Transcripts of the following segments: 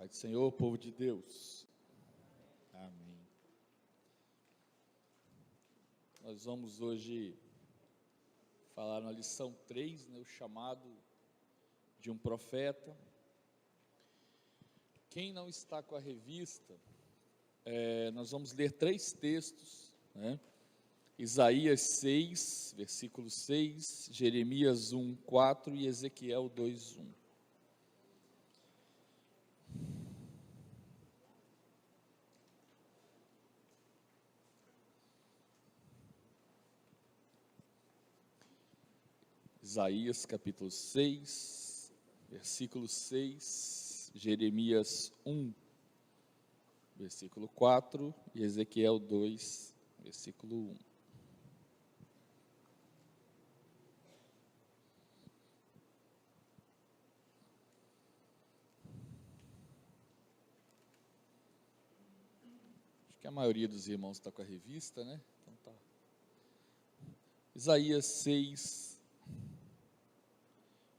Pai do Senhor, povo de Deus. Amém. Nós vamos hoje falar na lição 3, o chamado de um profeta. Quem não está com a revista, nós vamos ler 3 textos, Isaías 6, versículo 6, Jeremias 1, 4 e Ezequiel 2, 1. Isaías capítulo 6, versículo 6, Jeremias 1, versículo 4 e Ezequiel 2, versículo 1. Acho que a maioria dos irmãos está com a revista, Então tá. Isaías 6,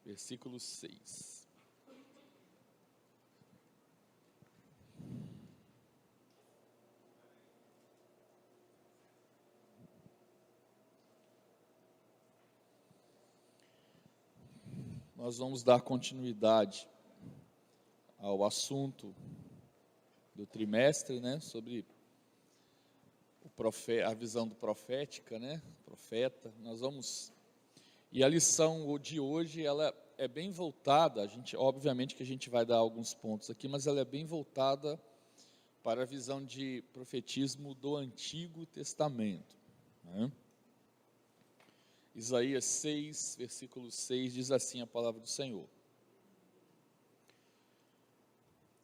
versículo 6. Nós vamos dar continuidade ao assunto do trimestre, sobre a visão do profética, profeta. E a lição de hoje, ela é bem voltada, obviamente que a gente vai dar alguns pontos aqui, mas ela é bem voltada para a visão de profetismo do Antigo Testamento. Isaías 6, versículo 6, diz assim a palavra do Senhor: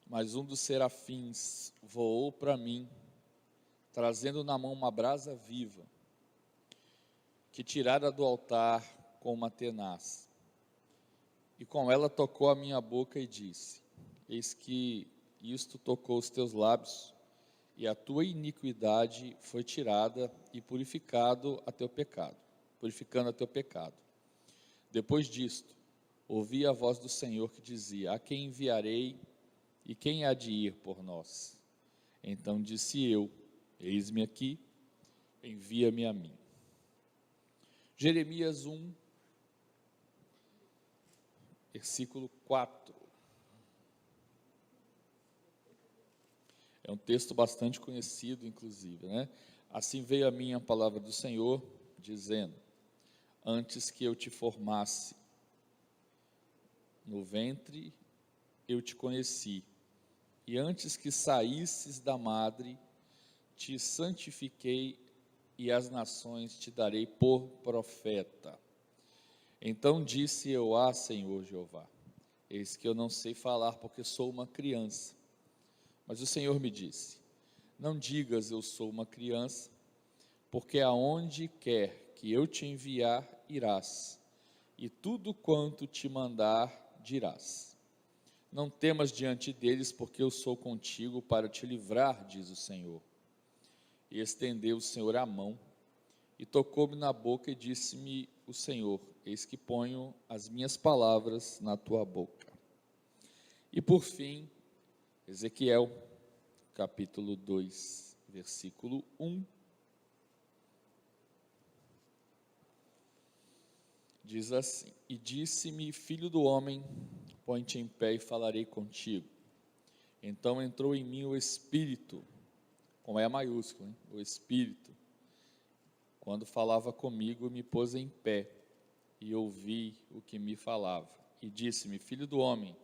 Mas um dos serafins voou para mim, trazendo na mão uma brasa viva, que tirara do altar com uma tenaz. E com ela tocou a minha boca e disse: Eis que isto tocou os teus lábios, e a tua iniquidade foi tirada e purificando a teu pecado. Depois disto, ouvi a voz do Senhor que dizia: A quem enviarei e quem há de ir por nós? Então disse eu: Eis-me aqui, envia-me a mim. Jeremias 1, versículo 4. É um texto bastante conhecido, inclusive, Assim veio a mim a palavra do Senhor, dizendo: Antes que eu te formasse no ventre, eu te conheci, e antes que saísses da madre, te santifiquei, e as nações te darei por profeta. Então disse eu: Senhor Jeová, eis que eu não sei falar, porque sou uma criança. Mas o Senhor me disse: Não digas eu sou uma criança, porque aonde quer que eu te enviar, irás, e tudo quanto te mandar, dirás. Não temas diante deles, porque eu sou contigo para te livrar, diz o Senhor. E estendeu o Senhor a mão, e tocou-me na boca, e disse-me o Senhor: Eis que ponho as minhas palavras na tua boca. E por fim, Ezequiel, capítulo 2, versículo 1, diz assim: E disse-me: Filho do homem, põe-te em pé e falarei contigo. Então entrou em mim o Espírito, com E maiúsculo, o Espírito, quando falava comigo, me pôs em pé, e ouvi o que me falava. E disse-me: Filho do homem,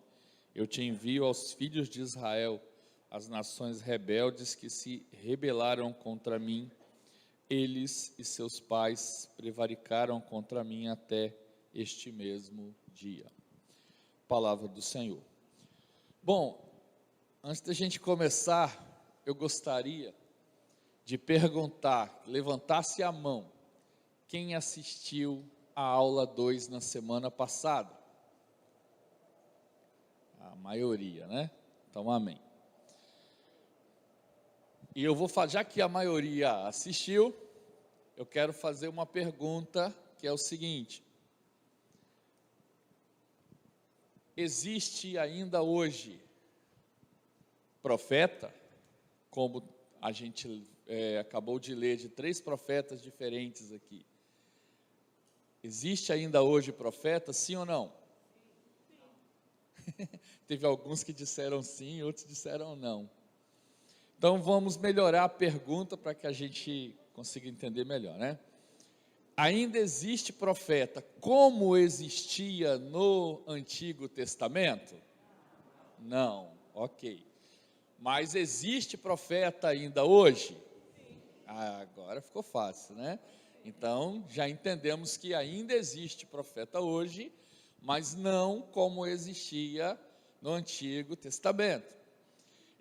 eu te envio aos filhos de Israel, as nações rebeldes que se rebelaram contra mim. Eles e seus pais prevaricaram contra mim até este mesmo dia. Palavra do Senhor. Bom, antes da gente começar, eu gostaria de perguntar, levantasse a mão, quem assistiu a aula 2 na semana passada? A maioria, Então, amém. E eu vou falar, já que a maioria assistiu, eu quero fazer uma pergunta, que é o seguinte: existe ainda hoje profeta, como a gente acabou de ler de 3 profetas diferentes aqui. Existe ainda hoje profeta, sim ou não? Teve alguns que disseram sim, outros disseram não. Então vamos melhorar a pergunta para que a gente consiga entender melhor, né? Ainda existe profeta como existia no Antigo Testamento? Não, ok. Mas existe profeta ainda hoje? Agora ficou fácil, né? Então já entendemos que ainda existe profeta hoje, mas não como existia no Antigo Testamento.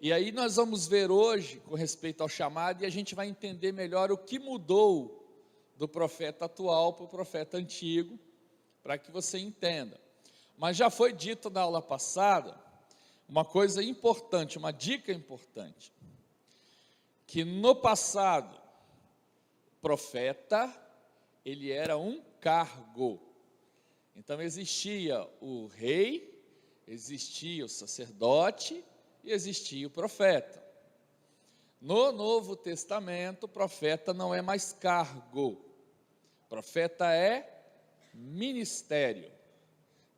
E aí nós vamos ver hoje, com respeito ao chamado, e a gente vai entender melhor o que mudou do profeta atual para o profeta antigo, para que você entenda. Mas já foi dito na aula passada, uma coisa importante, uma dica importante, que no passado, profeta, ele era um cargo. Então existia o rei, existia o sacerdote e existia o profeta. No Novo Testamento, o profeta não é mais cargo. Profeta é ministério,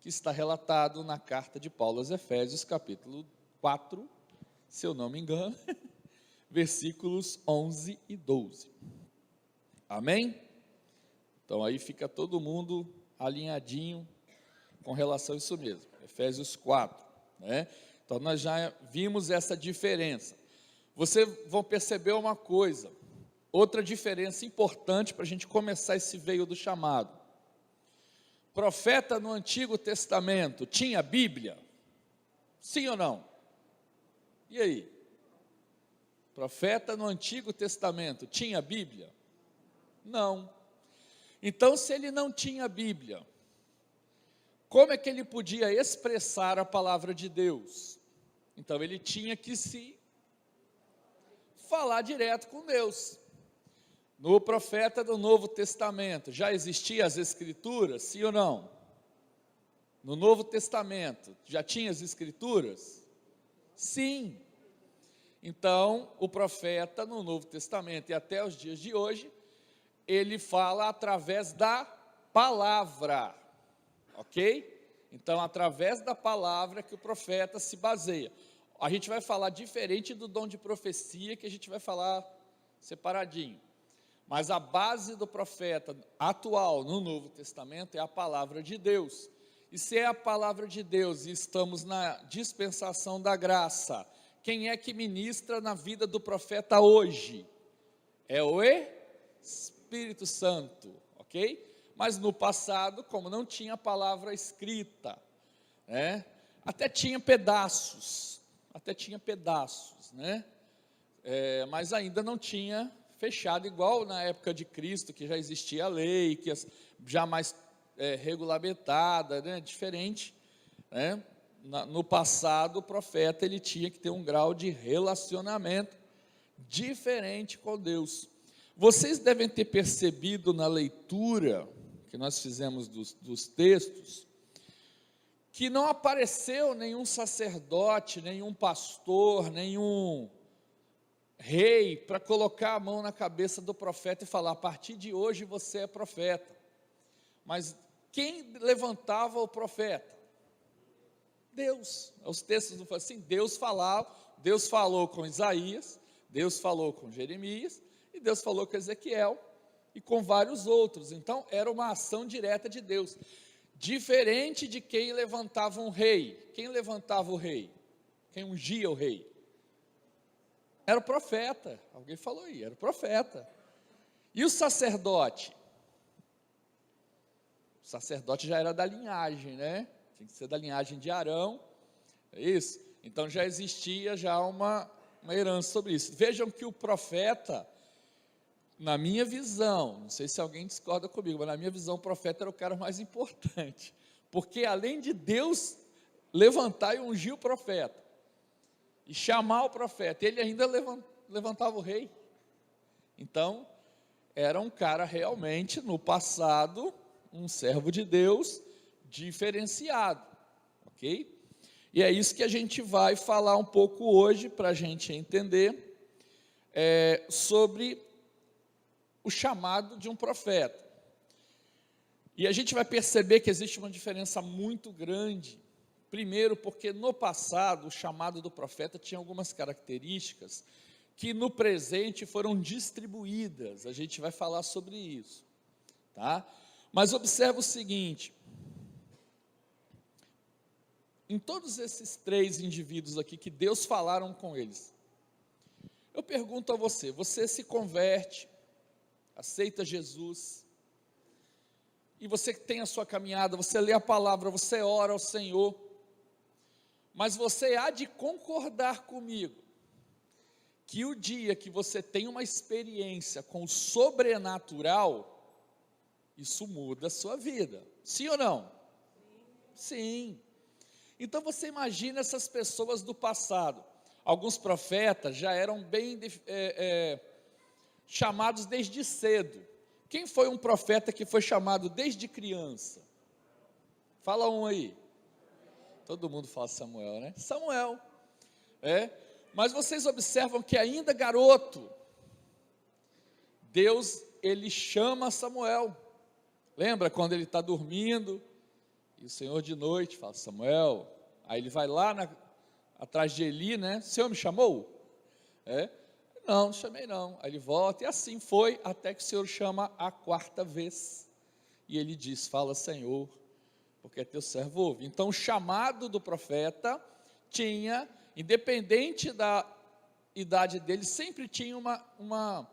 que está relatado na carta de Paulo aos Efésios, capítulo 4, se eu não me engano, versículos 11 e 12. Amém? Então aí fica todo mundo alinhadinho com relação a isso mesmo, Efésios 4, né? Então nós já vimos essa diferença. Vocês vão perceber uma coisa, outra diferença importante para a gente começar esse veio do chamado. Profeta no Antigo Testamento tinha Bíblia? Sim ou não? E aí? Profeta no Antigo Testamento tinha Bíblia? Não. Então, se ele não tinha Bíblia, como é que ele podia expressar a palavra de Deus? Então, ele tinha que se falar direto com Deus. No profeta do Novo Testamento, já existiam as Escrituras, sim ou não? No Novo Testamento, já tinha as Escrituras? Sim. Então, o profeta no Novo Testamento e até os dias de hoje, ele fala através da palavra, ok? Então, através da palavra que o profeta se baseia. A gente vai falar diferente do dom de profecia, que a gente vai falar separadinho. Mas a base do profeta atual no Novo Testamento é a palavra de Deus. E se é a palavra de Deus e estamos na dispensação da graça, quem é que ministra na vida do profeta hoje? É o Espírito Santo, ok? Mas no passado, como não tinha palavra escrita, né? Até tinha pedaços, né? Mas ainda não tinha fechado, igual na época de Cristo, que já existia a lei, que já mais regulamentada, né? Diferente, né? No passado, o profeta ele tinha que ter um grau de relacionamento diferente com Deus. Vocês devem ter percebido na leitura que nós fizemos dos textos, que não apareceu nenhum sacerdote, nenhum pastor, nenhum rei para colocar a mão na cabeça do profeta e falar: a partir de hoje você é profeta. Mas quem levantava o profeta? Deus. Os textos não falam assim, Deus falava, Deus falou com Isaías, Deus falou com Jeremias, e Deus falou com Ezequiel, e com vários outros. Então era uma ação direta de Deus, diferente de quem levantava um rei. Quem levantava o rei? Quem ungia o rei? Era o profeta. Alguém falou aí, era o profeta. E o sacerdote? O sacerdote já era da linhagem, né? Tinha que ser da linhagem de Arão, é isso? Então já existia já uma herança sobre isso. Vejam que o profeta, na minha visão, não sei se alguém discorda comigo, mas na minha visão o profeta era o cara mais importante, porque além de Deus levantar e ungir o profeta, e chamar o profeta, ele ainda levantava o rei. Então, era um cara realmente, no passado, um servo de Deus, diferenciado, ok? E é isso que a gente vai falar um pouco hoje, para a gente entender, sobre o chamado de um profeta. E a gente vai perceber que existe uma diferença muito grande. Primeiro, porque no passado, o chamado do profeta tinha algumas características que no presente foram distribuídas. A gente vai falar sobre isso, tá? Mas observa o seguinte: em todos esses 3 indivíduos aqui que Deus falaram com eles, eu pergunto a você: você se converte, aceita Jesus, e você tem a sua caminhada, você lê a palavra, você ora ao Senhor, mas você há de concordar comigo, que o dia que você tem uma experiência com o sobrenatural, isso muda a sua vida, sim ou não? Sim. Então você imagina essas pessoas do passado. Alguns profetas já eram bem chamados desde cedo. Quem foi um profeta que foi chamado desde criança? Fala um aí. Todo mundo fala Samuel, né? Samuel. Mas vocês observam que ainda garoto, Deus, ele chama Samuel. Lembra quando ele está dormindo, e o Senhor de noite fala: Samuel. Aí ele vai lá atrás de Eli, né? O Senhor me chamou? Não, não chamei não. Aí ele volta, e assim foi, até que o Senhor chama a 4ª vez. E ele diz: fala, Senhor, porque teu servo ouve. Então o chamado do profeta tinha, independente da idade dele, sempre tinha uma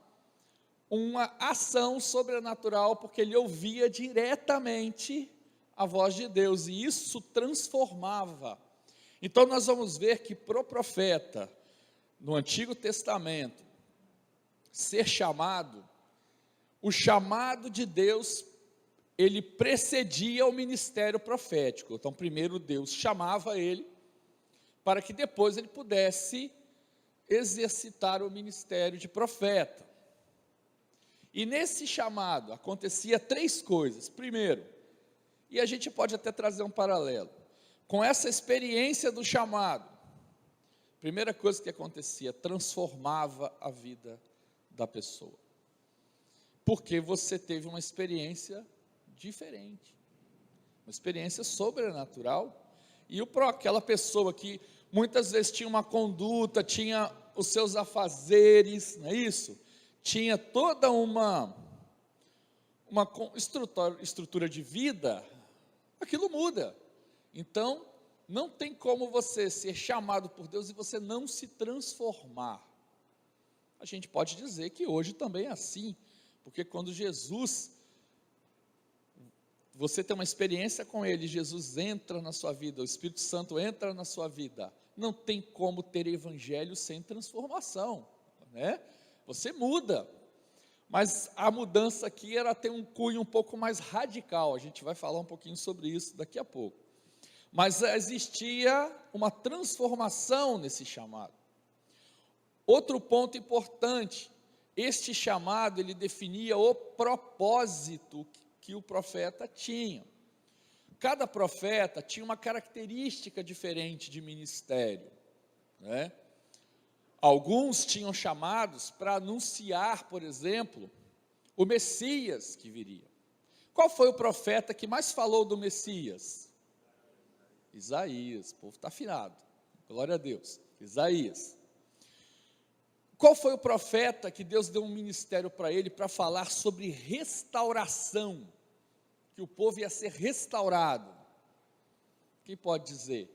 ação sobrenatural, porque ele ouvia diretamente a voz de Deus, e isso transformava. Então nós vamos ver que para o profeta, no Antigo Testamento, ser chamado, o chamado de Deus, ele precedia o ministério profético. Então primeiro Deus chamava ele, para que depois ele pudesse exercitar o ministério de profeta. E nesse chamado acontecia 3 coisas. Primeiro, e a gente pode até trazer um paralelo, com essa experiência do chamado, primeira coisa que acontecia, transformava a vida da pessoa, porque você teve uma experiência diferente, uma experiência sobrenatural, e aquela pessoa que muitas vezes tinha uma conduta, tinha os seus afazeres, não é isso? Tinha toda uma estrutura de vida, aquilo muda. Então, não tem como você ser chamado por Deus e você não se transformar. A gente pode dizer que hoje também é assim, porque quando Jesus, você tem uma experiência com Ele, Jesus entra na sua vida, o Espírito Santo entra na sua vida, não tem como ter evangelho sem transformação, né? Você muda, mas a mudança aqui, ela tem um cunho um pouco mais radical, a gente vai falar um pouquinho sobre isso daqui a pouco, mas existia uma transformação nesse chamado. Outro ponto importante, este chamado, ele definia o propósito que o profeta tinha. Cada profeta tinha uma característica diferente de ministério, né? Alguns tinham chamados para anunciar, por exemplo, o Messias que viria. Qual foi o profeta que mais falou do Messias? Isaías. O povo está afinado, glória a Deus. Isaías. Qual foi o profeta que Deus deu um ministério para ele, para falar sobre restauração, que o povo ia ser restaurado? Quem pode dizer?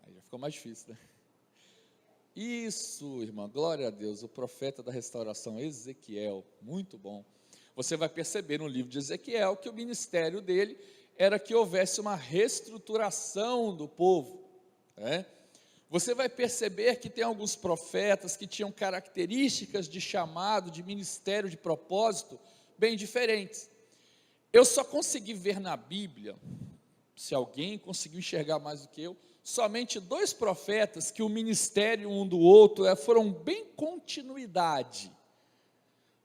Aí já ficou mais difícil, né? Isso, irmã, glória a Deus, o profeta da restauração, Ezequiel, muito bom. Você vai perceber no livro de Ezequiel que o ministério dele era que houvesse uma reestruturação do povo, né? Você vai perceber que tem alguns profetas que tinham características de chamado, de ministério, de propósito, bem diferentes. Eu só consegui ver na Bíblia, se alguém conseguiu enxergar mais do que eu, somente 2 profetas que o ministério um do outro foram bem continuidade.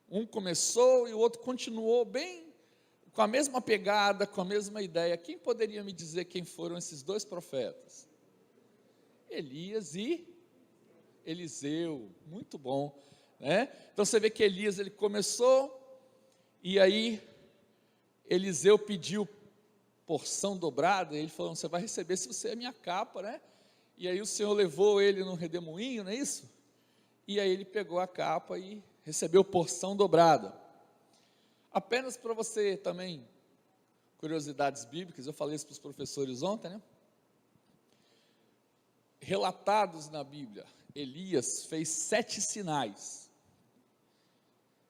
Um começou e o outro continuou bem com a mesma pegada, com a mesma ideia. Quem poderia me dizer quem foram esses dois profetas? Elias e Eliseu. Muito bom, né? Então você vê que Elias, ele começou, e aí Eliseu pediu porção dobrada, e ele falou: você vai receber se você é minha capa, né? E aí o Senhor levou ele no redemoinho, não é isso? E aí ele pegou a capa e recebeu porção dobrada. Apenas para você também, curiosidades bíblicas, eu falei isso para os professores ontem, né? Relatados na Bíblia, Elias fez 7 sinais.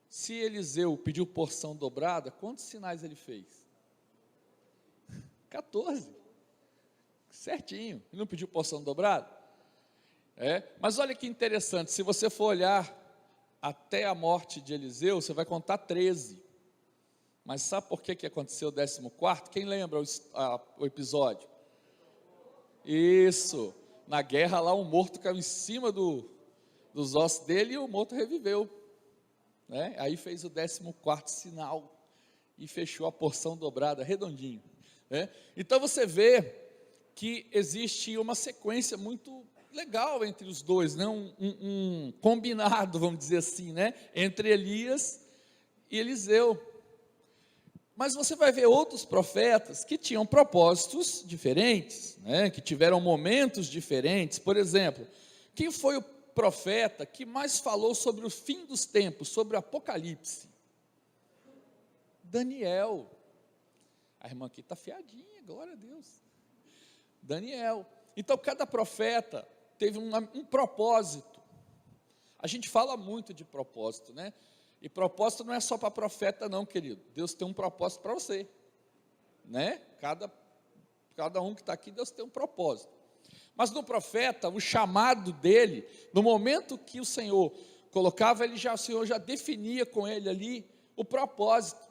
Se Eliseu pediu porção dobrada, quantos sinais ele fez? 14. Certinho. Ele não pediu porção dobrada? Mas olha que interessante, se você for olhar até a morte de Eliseu, você vai contar 13. Mas sabe por que aconteceu o 14º? Quem lembra o episódio? Isso, na guerra lá, um morto caiu em cima dos ossos dele e o morto reviveu, né? Aí fez o 14º sinal e fechou a porção dobrada, redondinho, né? Então você vê que existe uma sequência muito legal entre os dois, né? um combinado, vamos dizer assim, né? Entre Elias e Eliseu. Mas você vai ver outros profetas que tinham propósitos diferentes, né? Que tiveram momentos diferentes. Por exemplo, quem foi o profeta que mais falou sobre o fim dos tempos, sobre o Apocalipse? Daniel. A irmã aqui está fiadinha, glória a Deus. Daniel. Então cada profeta teve um propósito. A gente fala muito de propósito, né? E propósito não é só para profeta não, querido. Deus tem um propósito para você, né? Cada um que está aqui, Deus tem um propósito. Mas no profeta, o chamado dele, no momento que o Senhor colocava ele, o Senhor já definia com ele ali o propósito,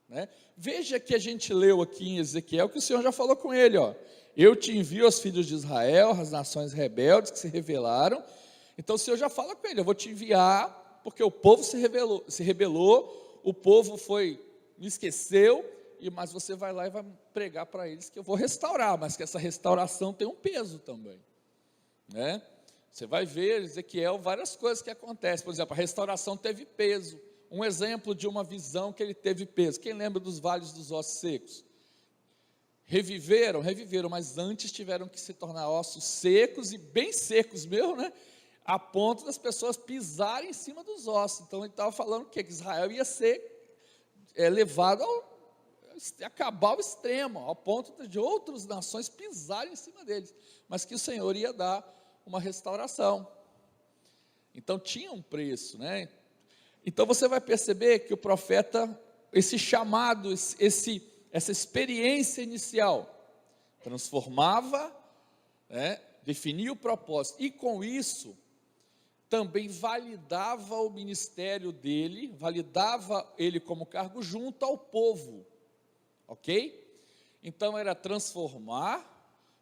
né? Veja que a gente leu aqui em Ezequiel, que o Senhor já falou com ele, ó: eu te envio aos filhos de Israel, as nações rebeldes que se rebelaram. Então o Senhor já fala com ele: eu vou te enviar, porque o povo se rebelou, o povo me esqueceu, mas você vai lá e vai pregar para eles que eu vou restaurar, mas que essa restauração tem um peso também, né? Você vai ver, Ezequiel, várias coisas que acontecem. Por exemplo, a restauração teve peso. Um exemplo de uma visão que ele teve peso. Quem lembra dos vales dos ossos secos? Reviveram, mas antes tiveram que se tornar ossos secos, e bem secos mesmo, né? A ponto das pessoas pisarem em cima dos ossos. Então ele estava falando que Israel ia ser levado a acabar ao extremo, ao ponto de outras nações pisarem em cima deles, mas que o Senhor ia dar uma restauração. Então tinha um preço, né? Então você vai perceber que o profeta, esse chamado, essa experiência inicial, transformava, né? Definia o propósito, e com isso também validava o ministério dele, validava ele como cargo junto ao povo, ok? Então era transformar,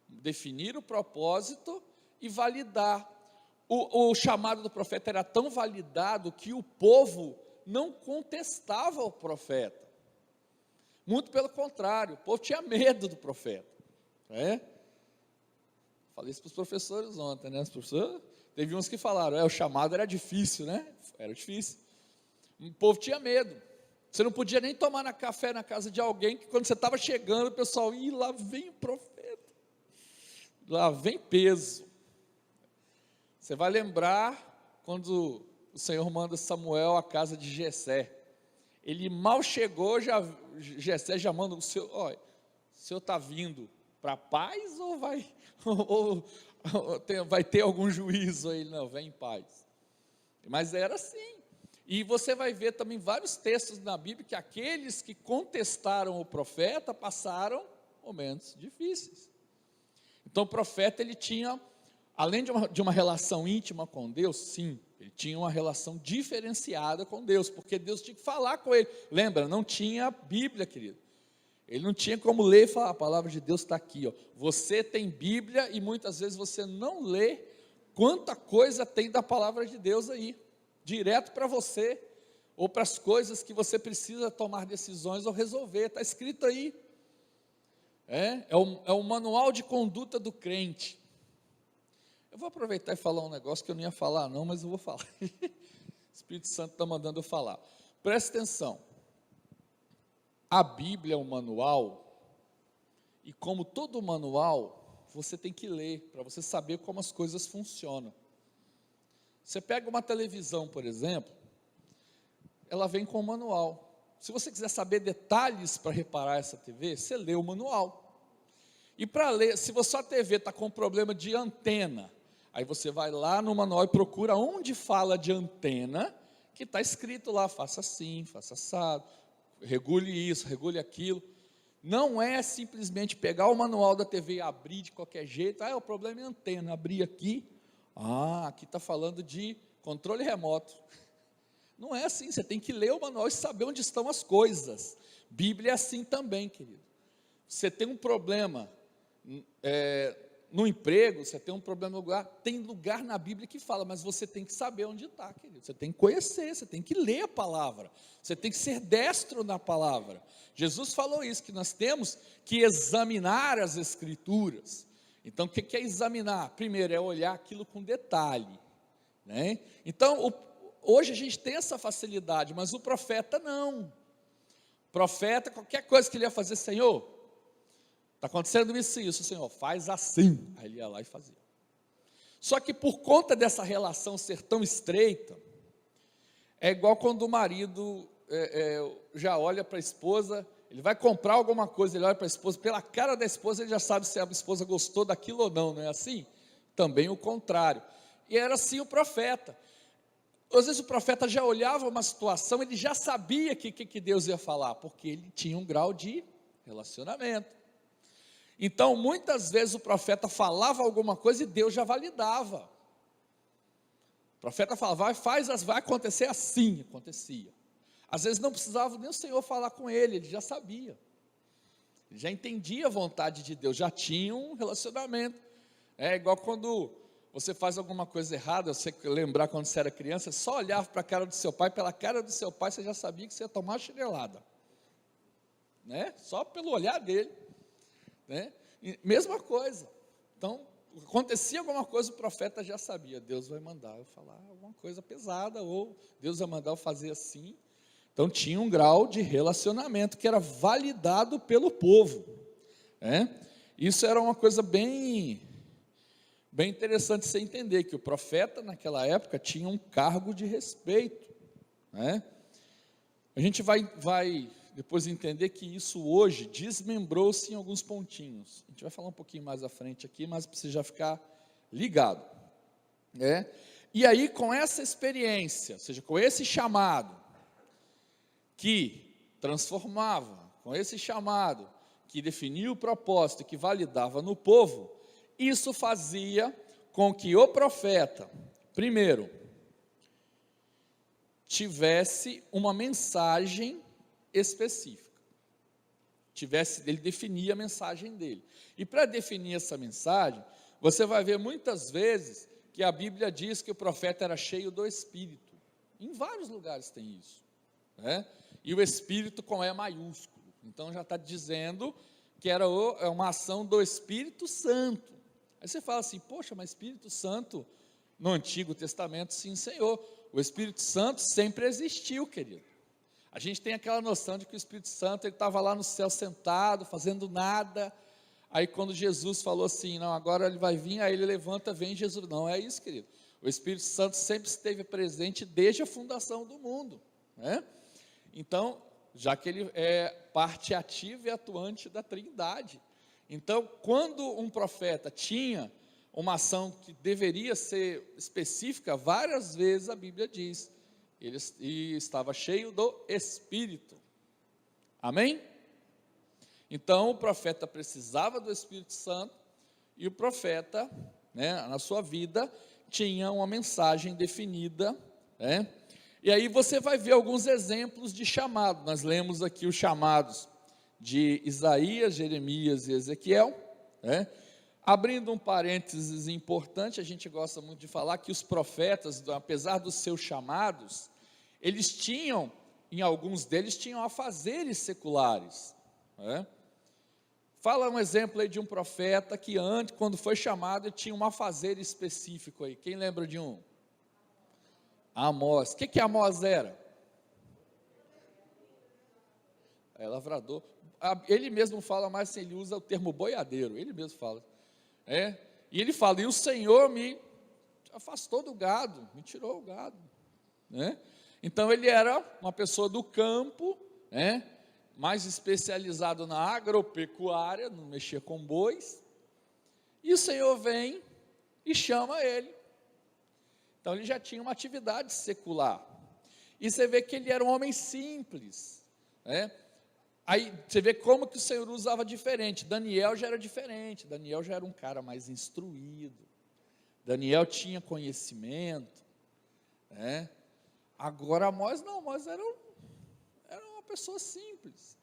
definir o propósito e validar. O chamado do profeta era tão validado que o povo não contestava o profeta, muito pelo contrário, o povo tinha medo do profeta, né? Falei isso para os professores ontem, né? Os professores, teve uns que falaram, o chamado era difícil, né? Era difícil. O povo tinha medo. Você não podia nem tomar café na casa de alguém, que quando você estava chegando, o pessoal, lá vem o profeta. Lá vem peso. Você vai lembrar quando o Senhor manda Samuel à casa de Jessé. Ele mal chegou, Jessé já manda o senhor, olha, o senhor está vindo para a paz ou vai ter algum juízo aí? Não, vem em paz. Mas era assim. E você vai ver também vários textos na Bíblia que aqueles que contestaram o profeta passaram momentos difíceis. Então o profeta, ele tinha, além de uma relação íntima com Deus, sim, ele tinha uma relação diferenciada com Deus, porque Deus tinha que falar com ele. Lembra, não tinha Bíblia, querido. Ele não tinha como ler e falar, a palavra de Deus está aqui, ó. Você tem Bíblia e muitas vezes você não lê quanta coisa tem da palavra de Deus aí, direto para você. ou para as coisas que você precisa tomar decisões ou resolver. Está escrito aí. É o manual de conduta do crente. Eu vou aproveitar e falar um negócio que eu não ia falar não, mas eu vou falar. O Espírito Santo está mandando eu falar. Presta atenção. A Bíblia é um manual, e como todo manual, você tem que ler, para você saber como as coisas funcionam. Você pega uma televisão, por exemplo, ela vem com um manual. Se você quiser saber detalhes para reparar essa TV, você lê o manual. E para ler, se a sua TV está com problema de antena, aí você vai lá no manual e procura onde fala de antena, que está escrito lá, faça assim, faça assado, regule isso, regule aquilo. Não é simplesmente pegar o manual da TV e abrir de qualquer jeito. O problema é a antena, abrir aqui. Aqui está falando de controle remoto. Não é assim, você tem que ler o manual e saber onde estão as coisas. Bíblia é assim também, querido. Você tem um problema no emprego, você tem um problema no lugar, tem lugar na Bíblia que fala, mas você tem que saber onde está, querido. Você tem que conhecer, você tem que ler a palavra, você tem que ser destro na palavra. Jesus falou isso, que nós temos que examinar as Escrituras. Então, o que é examinar? Primeiro, é olhar aquilo com detalhe, né? Então, hoje a gente tem essa facilidade, mas o profeta não. O profeta, qualquer coisa que ele ia fazer, Senhor, está acontecendo isso e isso, Senhor, faz assim. Aí ele ia lá e fazia. Só que por conta dessa relação ser tão estreita, é igual quando o marido já olha para a esposa, ele vai comprar alguma coisa, ele olha para a esposa, pela cara da esposa ele já sabe se a esposa gostou daquilo ou não, não é assim? Também o contrário. E era assim o profeta. Às vezes o profeta já olhava uma situação, ele já sabia o que Deus ia falar, porque ele tinha um grau de relacionamento. Então, muitas vezes o profeta falava alguma coisa e Deus já validava. O profeta falava, vai acontecer assim, acontecia. Às vezes não precisava nem o Senhor falar com ele já sabia. Ele já entendia a vontade de Deus, já tinha um relacionamento. É igual quando você faz alguma coisa errada, você lembrar quando você era criança, só olhava para a cara do seu pai, pela cara do seu pai você já sabia que você ia tomar uma chinelada. Né? Só pelo olhar dele. Né? Mesma coisa. Então, acontecia alguma coisa, o profeta já sabia, Deus vai mandar eu falar alguma coisa pesada, ou Deus vai mandar eu fazer assim. Então, tinha um grau de relacionamento que era validado pelo povo. Né? Isso era uma coisa bem interessante você entender, que o profeta naquela época tinha um cargo de respeito. Né? A gente vai depois entender que isso hoje desmembrou-se em alguns pontinhos. A gente vai falar um pouquinho mais à frente aqui, mas precisa já ficar ligado. Né? E aí, com essa experiência, ou seja, com esse chamado, que transformava, com esse chamado, que definia o propósito, que validava no povo, isso fazia com que o profeta, primeiro, tivesse uma mensagem específica. Ele definia a mensagem dele. E para definir essa mensagem, você vai ver muitas vezes que a Bíblia diz que o profeta era cheio do Espírito. Em vários lugares tem isso. Né? E o Espírito com E maiúsculo. Então já está dizendo que era uma ação do Espírito Santo. Aí você fala assim, poxa, mas Espírito Santo no Antigo Testamento, sim, Senhor. O Espírito Santo sempre existiu, querido. A gente tem aquela noção de que o Espírito Santo estava lá no céu sentado, fazendo nada. Aí quando Jesus falou assim, não, agora ele vai vir, aí ele levanta, vem Jesus. Não é isso, querido. O Espírito Santo sempre esteve presente desde a fundação do mundo. Né? Então, já que ele é parte ativa e atuante da Trindade. Então, quando um profeta tinha uma ação que deveria ser específica, várias vezes a Bíblia diz, ele estava cheio do Espírito. Amém? Então, o profeta precisava do Espírito Santo, e o profeta, né, na sua vida, tinha uma mensagem definida, né? E aí você vai ver alguns exemplos de chamado. Nós lemos aqui os chamados de Isaías, Jeremias e Ezequiel. Né? Abrindo um parênteses importante, a gente gosta muito de falar que os profetas, apesar dos seus chamados, eles tinham, em alguns deles, tinham afazeres seculares, né? Fala um exemplo aí de um profeta que antes, quando foi chamado, tinha um afazer específico aí. Quem lembra de um? Amós. O que Amós era? É lavrador. Ele mesmo fala, mas assim, ele usa o termo boiadeiro, ele mesmo fala. E ele fala, e o Senhor me afastou do gado, me tirou o gado, né? Então ele era uma pessoa do campo, né? Mais especializado na agropecuária, não mexia com bois, e o Senhor vem e chama ele. Então ele já tinha uma atividade secular, e você vê que ele era um homem simples, né? Aí você vê como que o Senhor usava diferente. Daniel já era diferente, Daniel já era um cara mais instruído, Daniel tinha conhecimento, né? Agora Amós não, Amós era uma pessoa simples,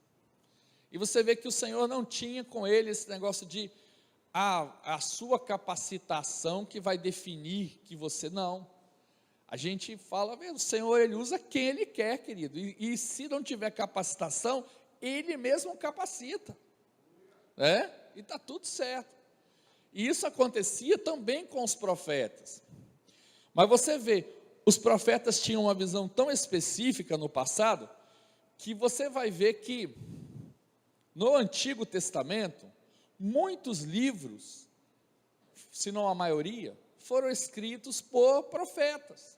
e você vê que o Senhor não tinha com ele esse negócio de, a sua capacitação que vai definir que você não, a gente fala, o Senhor ele usa quem ele quer, querido, e se não tiver capacitação, ele mesmo capacita, né? E está tudo certo, e isso acontecia também com os profetas, mas você vê, os profetas tinham uma visão tão específica no passado, que você vai ver que, no Antigo Testamento, muitos livros, se não a maioria, foram escritos por profetas,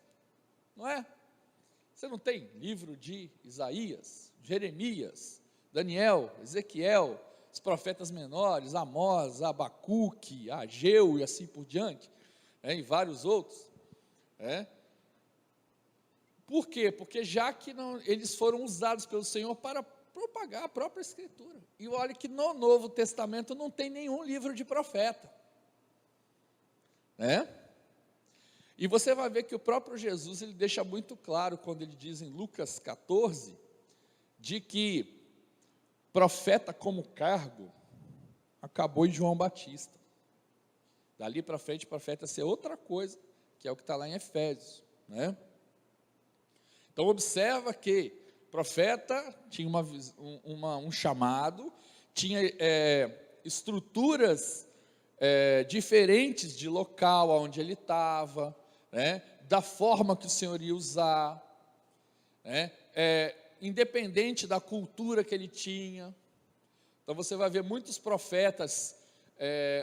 não é? Você não tem livro de Isaías, Jeremias, Daniel, Ezequiel, os profetas menores, Amós, Abacuque, Ageu e assim por diante, e vários outros, Por quê? Porque já que eles foram usados pelo Senhor para propagar a própria Escritura. E olha que no Novo Testamento não tem nenhum livro de profeta, né? E você vai ver que o próprio Jesus, ele deixa muito claro, quando ele diz em Lucas 14, de que profeta como cargo, acabou em João Batista. Dali para frente, profeta ser outra coisa, que é o que está lá em Efésios, né? Então observa que profeta tinha um chamado, tinha estruturas diferentes de local onde ele estava, né? Da forma que o Senhor ia usar, né? Independente da cultura que ele tinha. Então você vai ver muitos profetas,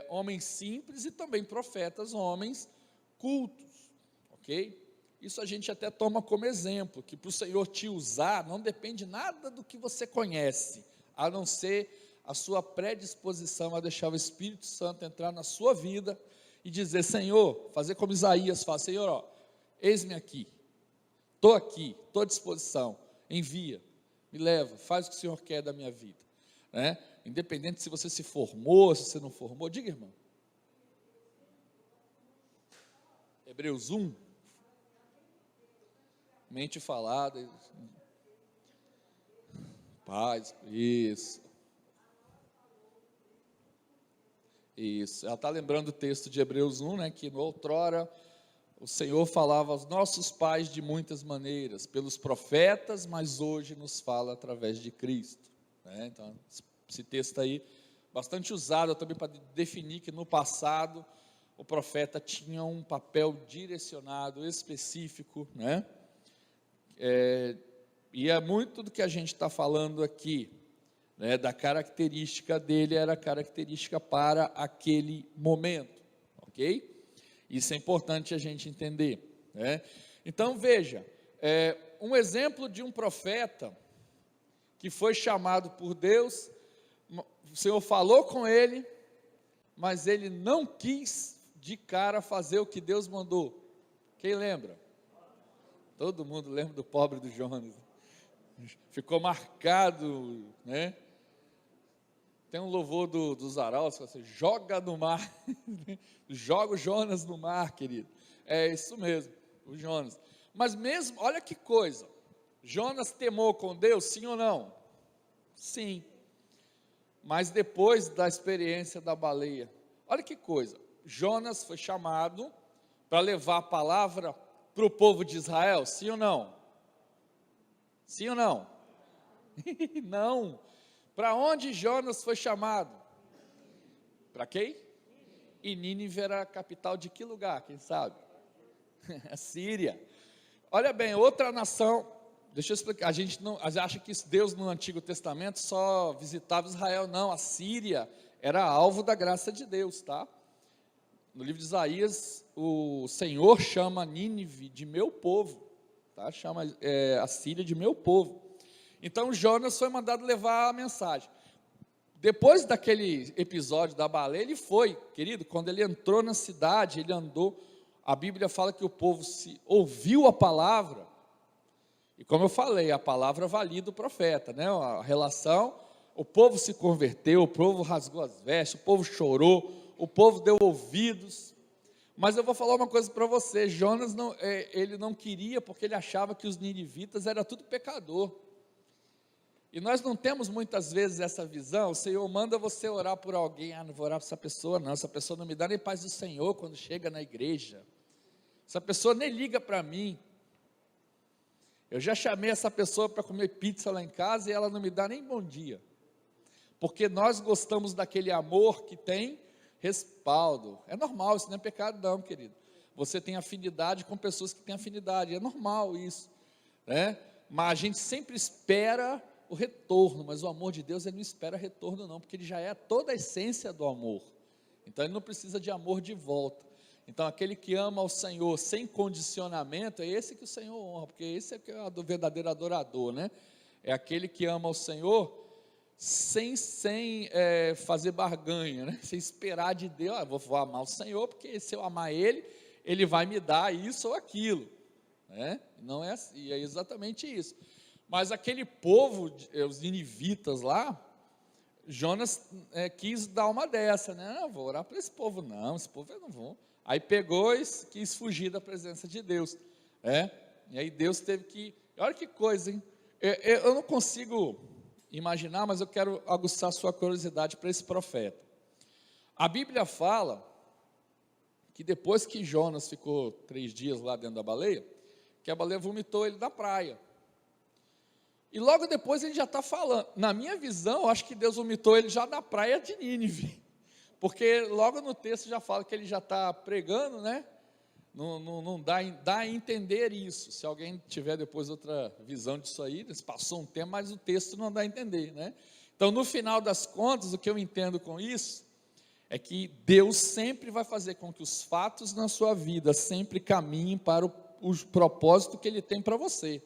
homens simples, e também profetas, homens cultos, ok? Isso a gente até toma como exemplo, que para o Senhor te usar, não depende nada do que você conhece, a não ser a sua predisposição a deixar o Espírito Santo entrar na sua vida, e dizer, Senhor, fazer como Isaías faz, Senhor, eis-me aqui, estou à disposição, envia, me leva, faz o que o Senhor quer da minha vida, né? Independente se você se formou, se você não formou, diga, irmão. Hebreus 1, mente falada, paz, isso, ela está lembrando o texto de Hebreus 1, né, que no outrora, o Senhor falava aos nossos pais de muitas maneiras, pelos profetas, mas hoje nos fala através de Cristo, né? Então, esse texto aí, bastante usado também para definir que no passado, o profeta tinha um papel direcionado, específico, né? E é muito do que a gente está falando aqui, né, da característica dele, era característica para aquele momento, ok? Isso é importante a gente entender, né? Então veja, um exemplo de um profeta, que foi chamado por Deus, o Senhor falou com ele, mas ele não quis de cara fazer o que Deus mandou. Quem lembra? Todo mundo lembra do pobre do Jonas, ficou marcado, né? Tem um louvor dos Arautos, você joga no mar, joga o Jonas no mar, querido, é isso mesmo, o Jonas, mas mesmo, olha que coisa, Jonas temou com Deus, sim ou não? Sim, mas depois da experiência da baleia, olha que coisa, Jonas foi chamado para levar a palavra para o povo de Israel, sim ou não? Sim ou não? Não. Para onde Jonas foi chamado? Para quem? E Nínive era a capital de que lugar, quem sabe? A Síria. Olha bem, outra nação, deixa eu explicar, a gente acha que Deus no Antigo Testamento só visitava Israel, não, a Síria era alvo da graça de Deus, tá? No livro de Isaías, o Senhor chama Nínive de meu povo, tá? Chama a Síria de meu povo. Então Jonas foi mandado levar a mensagem. Depois daquele episódio da baleia, ele foi, querido, quando ele entrou na cidade, ele andou, a Bíblia fala que o povo ouviu a palavra, e como eu falei, a palavra valida o profeta, né? A relação, o povo se converteu, o povo rasgou as vestes, o povo chorou, o povo deu ouvidos. Mas eu vou falar uma coisa para você, Jonas ele não queria, porque ele achava que os ninivitas era tudo pecador. E nós não temos muitas vezes essa visão. O Senhor manda você orar por alguém, não vou orar por essa pessoa não, essa pessoa não me dá nem paz do Senhor quando chega na igreja, essa pessoa nem liga para mim, eu já chamei essa pessoa para comer pizza lá em casa e ela não me dá nem bom dia, porque nós gostamos daquele amor que tem respaldo. É normal, isso não é pecado não, querido. Você tem afinidade com pessoas que têm afinidade, é normal isso, né? Mas a gente sempre espera o retorno, mas o amor de Deus, ele não espera retorno não, porque ele já é toda a essência do amor, então ele não precisa de amor de volta. Então aquele que ama ao Senhor sem condicionamento, é esse que o Senhor honra, porque esse é que é o verdadeiro adorador, né? É aquele que ama ao Senhor sem fazer barganha, né? Sem esperar de Deus, vou amar o Senhor, porque se eu amar Ele, Ele vai me dar isso ou aquilo, né? Não é assim, é exatamente isso. Mas aquele povo, os ninivitas lá, Jonas quis dar uma dessa, né? Não, vou orar para esse povo, não, esse povo eu não vou. Aí pegou e quis fugir da presença de Deus, e aí Deus teve que, olha que coisa, hein? Eu não consigo imaginar, mas eu quero aguçar sua curiosidade para esse profeta. A Bíblia fala que depois que Jonas ficou 3 dias lá dentro da baleia, que a baleia vomitou ele da praia. E logo depois ele já está falando, na minha visão, eu acho que Deus vomitou ele já na praia de Nínive, porque logo no texto já fala que ele já está pregando, né? Não dá a entender isso. Se alguém tiver depois outra visão disso aí, passou um tempo, mas o texto não dá a entender, né? Então, no final das contas, o que eu entendo com isso é que Deus sempre vai fazer com que os fatos na sua vida sempre caminhem para o propósito que Ele tem para você,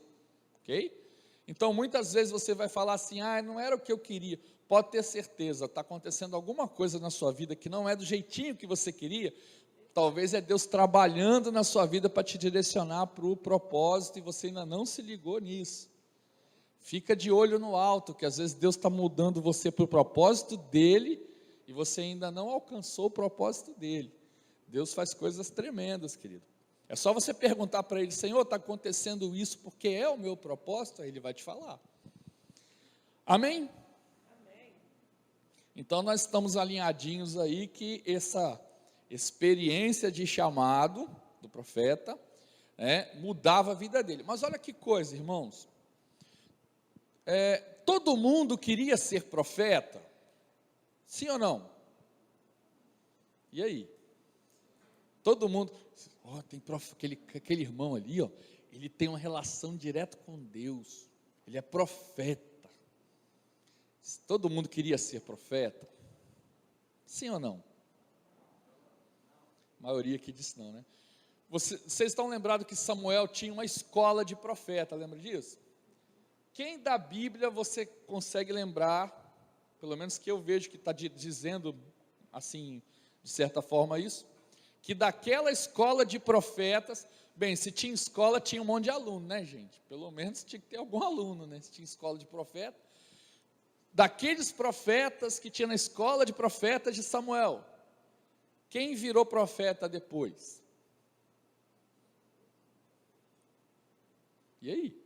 ok? Então, muitas vezes você vai falar assim, não era o que eu queria. Pode ter certeza, está acontecendo alguma coisa na sua vida que não é do jeitinho que você queria. Talvez é Deus trabalhando na sua vida para te direcionar para o propósito e você ainda não se ligou nisso. Fica de olho no alto, que às vezes Deus está mudando você para o propósito dEle e você ainda não alcançou o propósito dEle. Deus faz coisas tremendas, querido. É só você perguntar para Ele, Senhor, está acontecendo isso porque é o meu propósito? Aí Ele vai te falar. Amém? Amém. Então nós estamos alinhadinhos aí que essa experiência de chamado do profeta, mudava a vida dele. Mas olha que coisa, irmãos, todo mundo queria ser profeta, sim ou não? E aí? Todo mundo, tem aquele irmão ali, ele tem uma relação direta com Deus, ele é profeta. Todo mundo queria ser profeta, sim ou não? A maioria aqui disse não, né? Vocês estão lembrados que Samuel tinha uma escola de profeta, lembra disso? Quem da Bíblia você consegue lembrar, pelo menos que eu vejo que está dizendo, assim, de certa forma isso, que daquela escola de profetas, bem, se tinha escola, tinha um monte de aluno, né, gente? Pelo menos tinha que ter algum aluno, né? Se tinha escola de profeta. Daqueles profetas que tinha na escola de profetas de Samuel, quem virou profeta depois? E aí?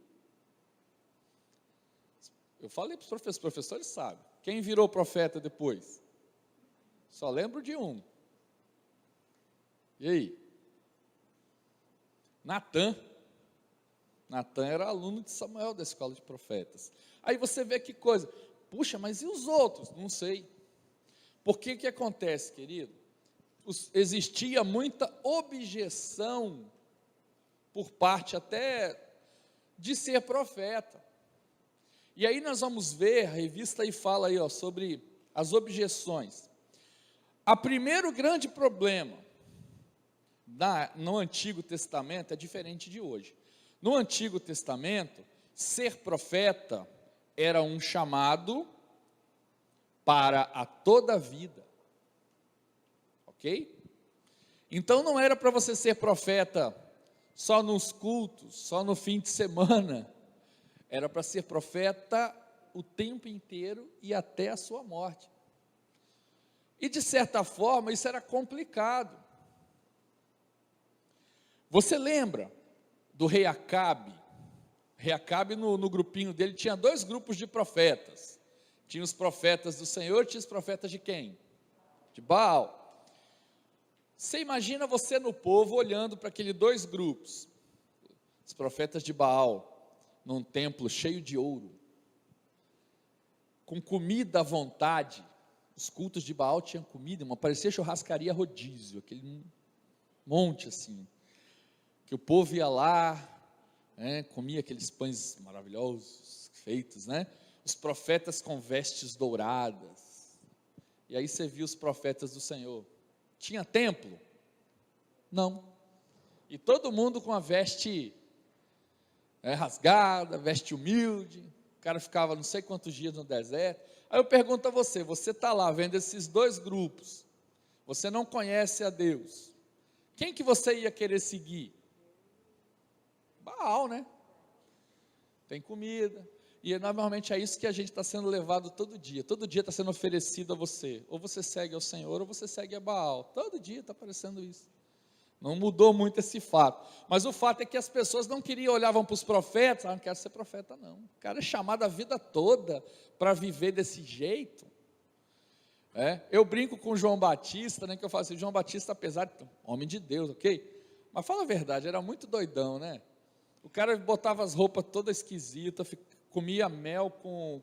Eu falei para os professores sabem. Quem virou profeta depois? Só lembro de um. E aí? Natã. Natan era aluno de Samuel da escola de profetas. Aí você vê que coisa, puxa, mas e os outros? Não sei. Por que acontece, querido? Existia muita objeção por parte até de ser profeta. E aí nós vamos ver, a revista aí fala aí, ó, sobre as objeções. O primeiro grande problema no Antigo Testamento é diferente de hoje. No Antigo Testamento, ser profeta era um chamado para a toda a vida. Ok? Então não era para você ser profeta só nos cultos, só no fim de semana. Era para ser profeta o tempo inteiro e até a sua morte. E de certa forma isso era complicado. Você lembra do rei Acabe? O rei Acabe no grupinho dele tinha 2 grupos de profetas. Tinha os profetas do Senhor, tinha os profetas de quem? De Baal. Você imagina você no povo olhando para aqueles 2 grupos. Os profetas de Baal, num templo cheio de ouro, com comida à vontade. Os cultos de Baal tinham comida, parecia churrascaria rodízio, aquele monte assim, que o povo ia lá, comia aqueles pães maravilhosos, feitos, os profetas com vestes douradas, e aí você viu os profetas do Senhor. Tinha templo? Não. E todo mundo com a veste rasgada, veste humilde. O cara ficava não sei quantos dias no deserto. Aí eu pergunto a você, você está lá vendo esses 2 grupos, você não conhece a Deus, quem que você ia querer seguir? Baal, né? Tem comida, e normalmente é isso que a gente está sendo levado todo dia está sendo oferecido a você, ou você segue ao Senhor, ou você segue a Baal, todo dia está aparecendo isso. Não mudou muito esse fato, mas o fato é que as pessoas não queriam, olhavam para os profetas, não quero ser profeta não, o cara é chamado a vida toda para viver desse jeito. Eu brinco com o João Batista, que eu falo assim, João Batista, apesar de homem de Deus, ok? Mas fala a verdade, era muito doidão, o cara botava as roupas todas esquisitas, comia mel com...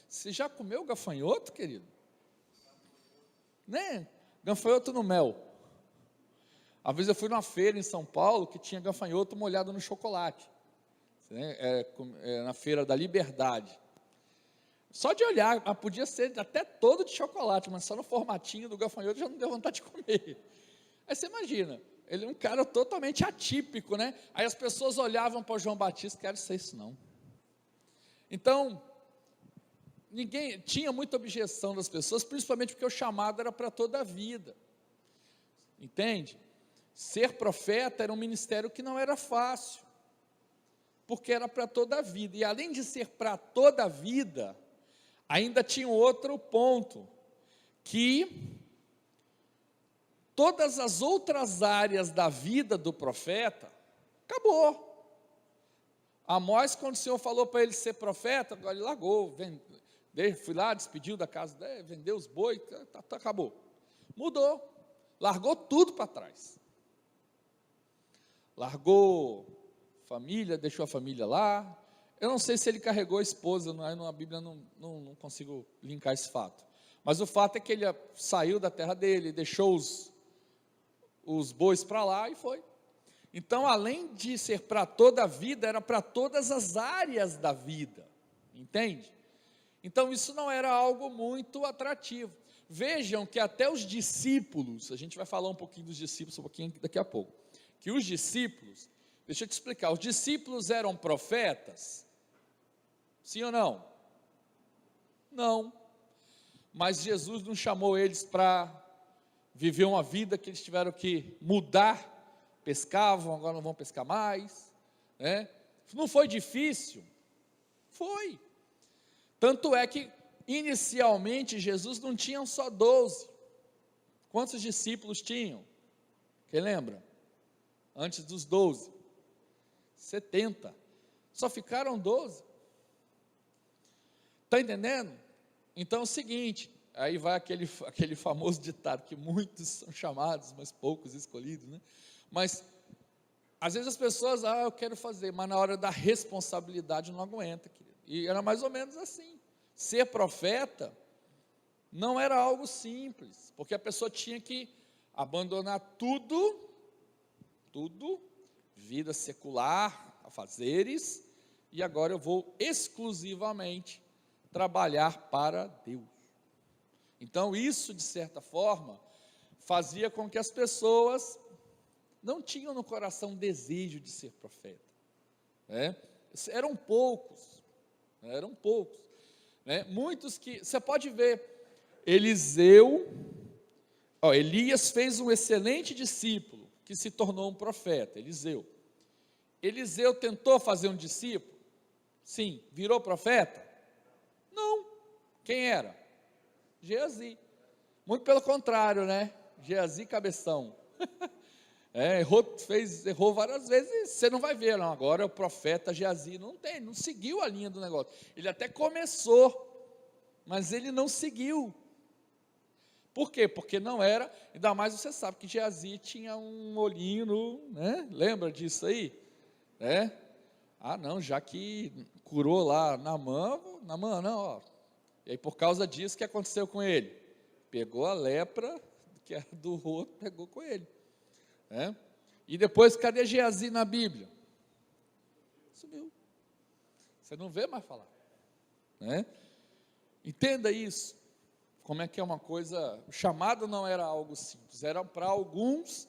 Você já comeu gafanhoto, querido? Gafanhoto no mel. Uma vez eu fui numa feira em São Paulo, que tinha gafanhoto molhado no chocolate, na feira da Liberdade. Só de olhar, podia ser até todo de chocolate, mas só no formatinho do gafanhoto já não deu vontade de comer. Aí você imagina, ele é um cara totalmente atípico, Aí as pessoas olhavam para o João Batista, quero ser isso não. Então, ninguém tinha muita objeção das pessoas, principalmente porque o chamado era para toda a vida. Entende? Ser profeta era um ministério que não era fácil, porque era para toda a vida, e além de ser para toda a vida, ainda tinha outro ponto, que todas as outras áreas da vida do profeta, acabou. Amós, quando o Senhor falou para ele ser profeta, agora ele largou, fui lá, despediu da casa dele, vendeu os bois, acabou, mudou, largou tudo para trás, largou família, deixou a família lá. Eu não sei se ele carregou a esposa, na Bíblia não consigo linkar esse fato, mas o fato é que ele saiu da terra dele, deixou os bois para lá e foi. Então, além de ser para toda a vida, era para todas as áreas da vida, entende? Então isso não era algo muito atrativo. Vejam que até os discípulos, a gente vai falar um pouquinho dos discípulos um pouquinho daqui a pouco, que os discípulos, deixa eu te explicar, os discípulos eram profetas? Sim ou não? Não, mas Jesus não chamou eles para viver uma vida que eles tiveram que mudar, pescavam, agora não vão pescar mais, Não foi difícil? Foi. Tanto é que, inicialmente, Jesus não tinha só 12. Quantos discípulos tinham? Quem lembra? Antes dos 12? 70. Só ficaram 12. Está entendendo? Então é o seguinte, aí vai aquele famoso ditado, que muitos são chamados, mas poucos escolhidos, Mas Às vezes as pessoas, eu quero fazer, mas na hora da responsabilidade não aguenta, querido. E era mais ou menos assim. Ser profeta não era algo simples, porque a pessoa tinha que abandonar tudo, vida secular, afazeres, e agora eu vou exclusivamente trabalhar para Deus. Então isso, de certa forma, fazia com que as pessoas não tinham no coração desejo de ser profeta, né? Eram poucos, né? Muitos que, você pode ver, Elias fez um excelente discípulo, que se tornou um profeta, Eliseu tentou fazer um discípulo? Sim. Virou profeta? Não. Quem era? Geazi. Muito pelo contrário, né? Geazi cabeção. Errou várias vezes, você não vai ver, não. Agora o profeta Geazi não seguiu a linha do negócio. Ele até começou, mas ele não seguiu. Por quê? Porque não era, ainda mais você sabe que Geazi tinha um olhinho né? Lembra disso aí? Não, já que curou lá Naamã não, ó. E aí por causa disso, o que aconteceu com ele? Pegou a lepra, que era do rosto, pegou com ele. E depois, cadê Geazi na Bíblia? Sumiu. Você não vê mais falar. Entenda isso. Como é que é uma coisa, o chamado não era algo simples, era para alguns,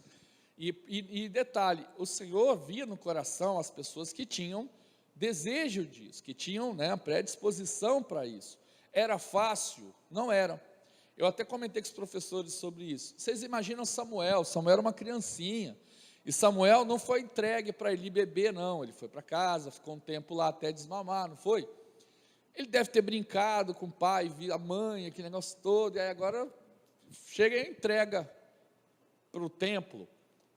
e detalhe, o Senhor via no coração as pessoas que tinham desejo disso, que tinham a predisposição para isso. Era fácil? Não era. Eu até comentei com os professores sobre isso. Vocês imaginam Samuel era uma criancinha, e Samuel não foi entregue para Eli beber, não, ele foi para casa, ficou um tempo lá até desmamar, não foi? Ele deve ter brincado com o pai, a mãe, aquele negócio todo, e aí agora chega e entrega para o templo.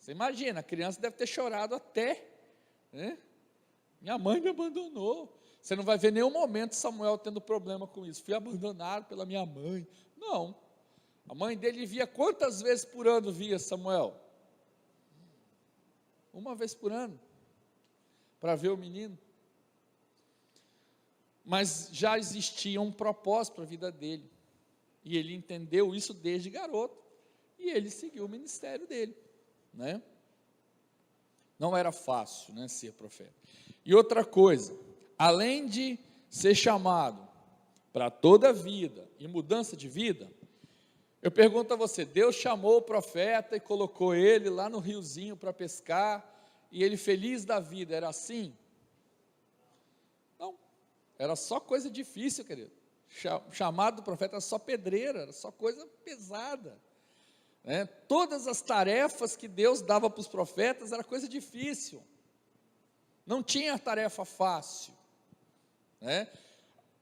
Você imagina, a criança deve ter chorado até, minha mãe me abandonou. Você não vai ver nenhum momento Samuel tendo problema com isso. Fui abandonado pela minha mãe. Não. A mãe dele via quantas vezes por ano via Samuel? Uma vez por ano, para ver o menino. Mas já existia um propósito para a vida dele, e ele entendeu isso desde garoto, e ele seguiu o ministério dele, Não era fácil, ser profeta. E outra coisa, além de ser chamado para toda a vida, e mudança de vida, eu pergunto a você, Deus chamou o profeta e colocou ele lá no riozinho para pescar, e ele feliz da vida, era assim? Era só coisa difícil, querido. Chamado do profeta era só pedreira, era só coisa pesada. Todas as tarefas que Deus dava para os profetas era coisa difícil. Não tinha tarefa fácil.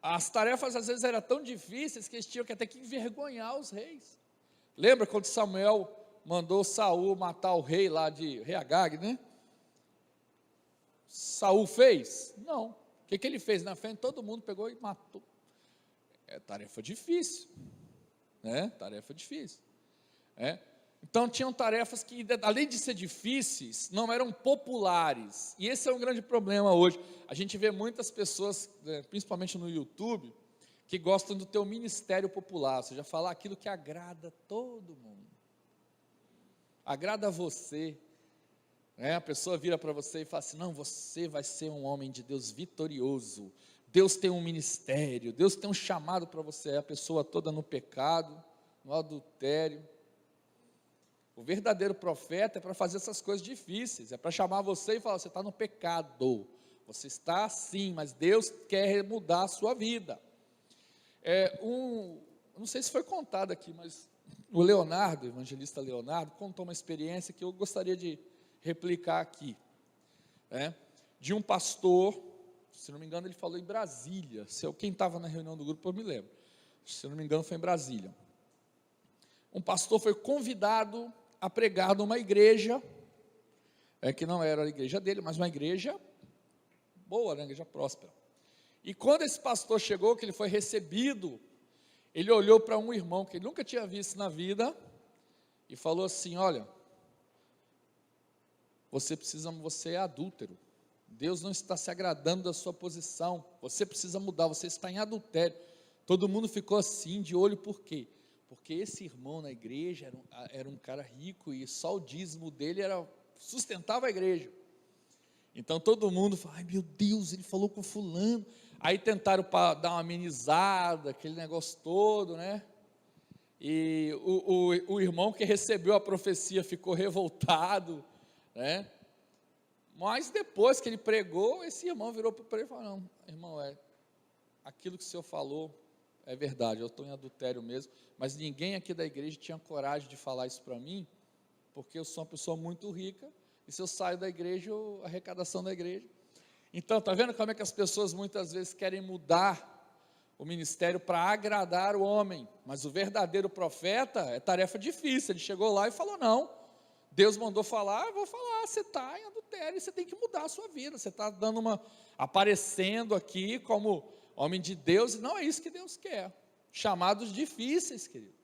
As tarefas às vezes eram tão difíceis que eles tinham que até que envergonhar os reis. Lembra quando Samuel mandou Saul matar o rei lá rei Agag, Saul fez? Não. O que ele fez? Na frente, todo mundo pegou e matou. É tarefa difícil. Tarefa difícil. Então, tinham tarefas que, além de ser difíceis, não eram populares. E esse é um grande problema hoje. A gente vê muitas pessoas, principalmente no YouTube, que gostam do teu ministério popular, ou seja, falar aquilo que agrada todo mundo. Agrada a você. A pessoa vira para você e fala assim, não, você vai ser um homem de Deus vitorioso, Deus tem um ministério, Deus tem um chamado para você, a pessoa toda no pecado, no adultério. O verdadeiro profeta é para fazer essas coisas difíceis, é para chamar você e falar, você está no pecado, você está assim, mas Deus quer mudar a sua vida. Não sei se foi contado aqui, mas o evangelista Leonardo, contou uma experiência que eu gostaria de replicar aqui, de um pastor, se não me engano ele falou em Brasília, quem estava na reunião do grupo eu me lembro, se não me engano foi em Brasília. Um pastor foi convidado a pregar numa igreja, que não era a igreja dele, mas uma igreja boa, uma igreja próspera. E quando esse pastor chegou, que ele foi recebido, ele olhou para um irmão que ele nunca tinha visto na vida, e falou assim, olha, você é adúltero. Deus não está se agradando da sua posição. Você precisa mudar, você está em adultério. Todo mundo ficou assim, de olho, por quê? Porque esse irmão na igreja era um cara rico e só o dízimo dele sustentava a igreja. Então todo mundo falou, ai meu Deus, ele falou com fulano. Aí tentaram dar uma amenizada, aquele negócio todo, né? E o irmão que recebeu a profecia ficou revoltado, né? Mas depois que ele pregou, esse irmão virou para ele e falou, não, irmão, aquilo que o senhor falou é verdade, eu estou em adultério mesmo, mas ninguém aqui da igreja tinha coragem de falar isso para mim, porque eu sou uma pessoa muito rica, e se eu saio da igreja, a arrecadação da igreja. Então, está vendo como é que as pessoas muitas vezes querem mudar o ministério para agradar o homem, mas o verdadeiro profeta é tarefa difícil. Ele chegou lá e falou, não, Deus mandou falar, eu vou falar, você está em adultério, você tem que mudar a sua vida, você está aparecendo aqui como homem de Deus, e não é isso que Deus quer. Chamados difíceis, querido.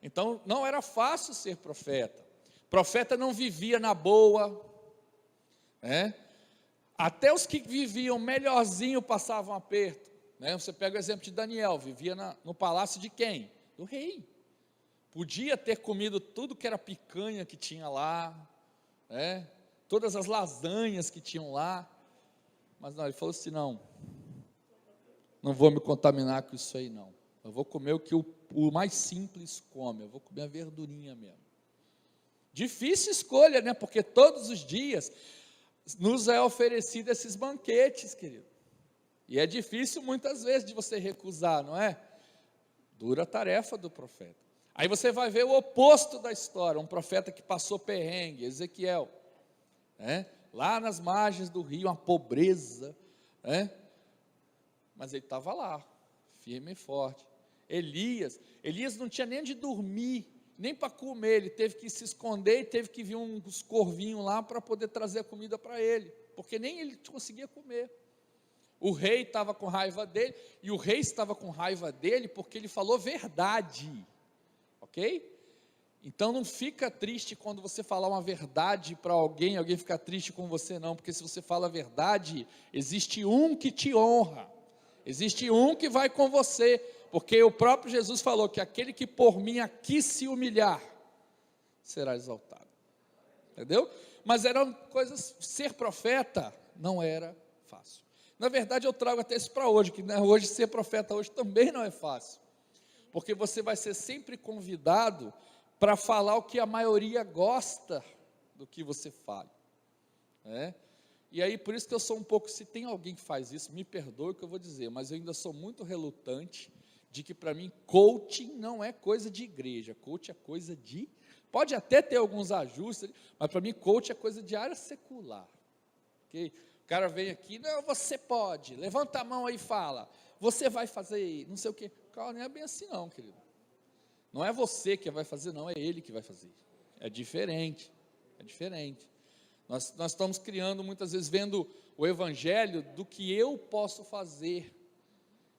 Então, não era fácil ser profeta. Profeta não vivia na boa, até os que viviam melhorzinho passavam aperto, Você pega o exemplo de Daniel, vivia no palácio de quem? Do rei. Podia ter comido tudo que era picanha que tinha lá, todas as lasanhas que tinham lá, mas não, ele falou assim, não vou me contaminar com isso aí não, eu vou comer o que o mais simples come, eu vou comer a verdurinha mesmo. Difícil escolha, porque todos os dias nos é oferecido esses banquetes, querido, e é difícil muitas vezes de você recusar, não é? Dura a tarefa do profeta. Aí você vai ver o oposto da história, um profeta que passou perrengue, Ezequiel, lá nas margens do rio, uma pobreza, mas ele estava lá, firme e forte. Elias não tinha nem onde dormir, nem para comer, ele teve que se esconder e teve que vir uns corvinhos lá para poder trazer a comida para ele, porque nem ele conseguia comer. O rei estava com raiva dele, e o rei estava com raiva dele porque ele falou verdade, ok? Então não fica triste quando você falar uma verdade para alguém fica triste com você não, porque se você fala a verdade, existe um que te honra, existe um que vai com você, porque o próprio Jesus falou que aquele que por mim aqui se humilhar, será exaltado, entendeu? Mas eram coisas, ser profeta não era fácil. Na verdade eu trago até isso para hoje, que hoje ser profeta hoje também não é fácil, porque você vai ser sempre convidado para falar o que a maioria gosta do que você fale, e aí por isso que eu sou um pouco, se tem alguém que faz isso, me perdoe o que eu vou dizer, mas eu ainda sou muito relutante, de que para mim coaching não é coisa de igreja, coaching é coisa de, pode até ter alguns ajustes, mas para mim coaching é coisa de área secular, ok? O cara vem aqui, não, você pode, levanta a mão aí e fala, você vai fazer, não sei o que, calma, não é bem assim não, querido, não é você que vai fazer não, é ele que vai fazer, é diferente, nós estamos criando, muitas vezes, vendo o evangelho do que eu posso fazer,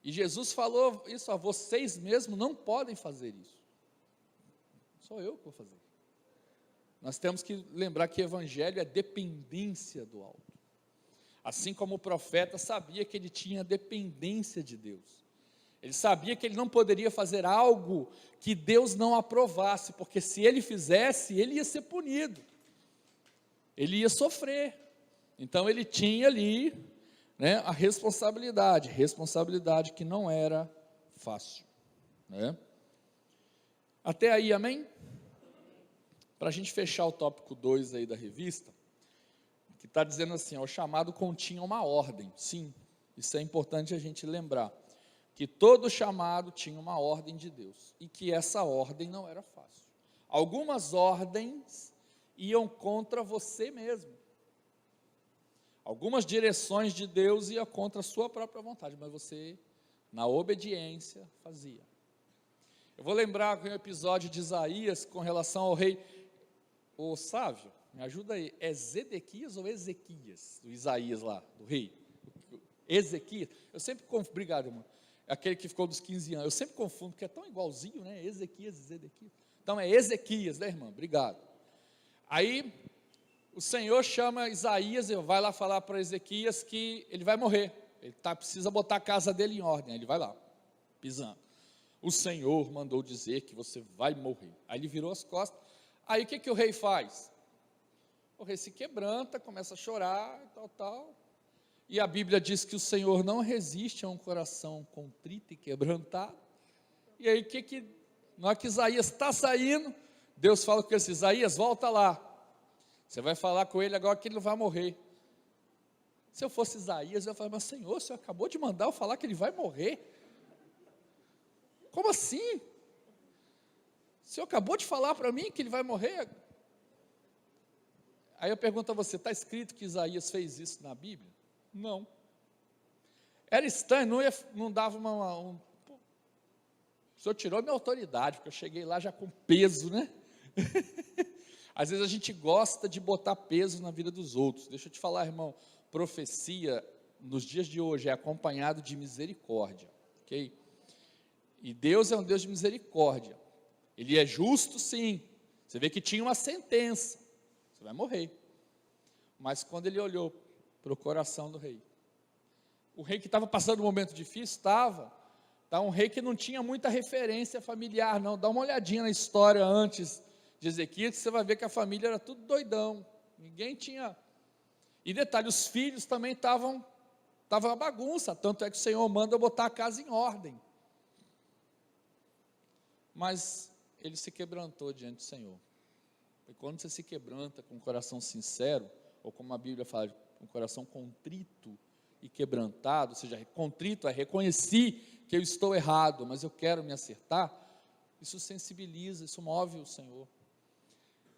e Jesus falou isso, vocês mesmos não podem fazer isso, sou eu que vou fazer. Nós temos que lembrar que o evangelho é dependência do alto, assim como o profeta sabia que ele tinha dependência de Deus, ele sabia que ele não poderia fazer algo que Deus não aprovasse, porque se ele fizesse, ele ia ser punido, ele ia sofrer, então ele tinha ali, a responsabilidade que não era fácil, até aí, amém? Para a gente fechar o tópico 2 aí da revista, que está dizendo assim, o chamado continha uma ordem, sim, isso é importante a gente lembrar, que todo chamado tinha uma ordem de Deus, e que essa ordem não era fácil, algumas ordens iam contra você mesmo, algumas direções de Deus iam contra a sua própria vontade, mas você, na obediência, fazia. Eu vou lembrar um episódio de Isaías, com relação ao rei, ô Sávio, me ajuda aí, é Zedequias ou Ezequias, do Isaías lá, do rei, Ezequias, eu sempre confundo, obrigado irmão, aquele que ficou dos 15 anos, eu sempre confundo, porque é tão igualzinho, Ezequias e Zedequias, então é Ezequias, irmã, obrigado. Aí, o Senhor chama Isaías, vai lá falar para Ezequias que ele vai morrer, ele precisa botar a casa dele em ordem, aí ele vai lá, pisando. O Senhor mandou dizer que você vai morrer. Aí ele virou as costas. Aí o que o rei faz? O rei se quebranta, começa a chorar, tal. E a Bíblia diz que o Senhor não resiste a um coração contrito e quebrantado. E aí na hora que Isaías está saindo, Deus fala com ele assim: Isaías, volta lá. Você vai falar com ele agora que ele não vai morrer. Se eu fosse Isaías, eu ia falar: mas Senhor, o Senhor acabou de mandar eu falar que ele vai morrer? Como assim? O Senhor acabou de falar para mim que ele vai morrer? Aí eu pergunto a você: está escrito que Isaías fez isso na Bíblia? Não. Era estranho, não dava o Senhor tirou minha autoridade, porque eu cheguei lá já com peso, né? Às vezes a gente gosta de botar peso na vida dos outros. Deixa eu te falar, irmão, profecia nos dias de hoje é acompanhado de misericórdia, ok? E Deus é um Deus de misericórdia. Ele é justo, sim. Você vê que tinha uma sentença: você vai morrer. Mas quando ele olhou para o coração do rei, o rei que estava passando um momento difícil, um rei que não tinha muita referência familiar, não. Dá uma olhadinha na história antes de Ezequias, que você vai ver que a família era tudo doidão. Ninguém tinha. E detalhe, os filhos também estavam uma bagunça, tanto é que o Senhor manda botar a casa em ordem. Mas ele se quebrantou diante do Senhor. E quando você se quebranta com um coração sincero, ou como a Bíblia fala, com um coração contrito e quebrantado, ou seja, contrito é reconheci que eu estou errado, mas eu quero me acertar, isso sensibiliza, isso move o Senhor.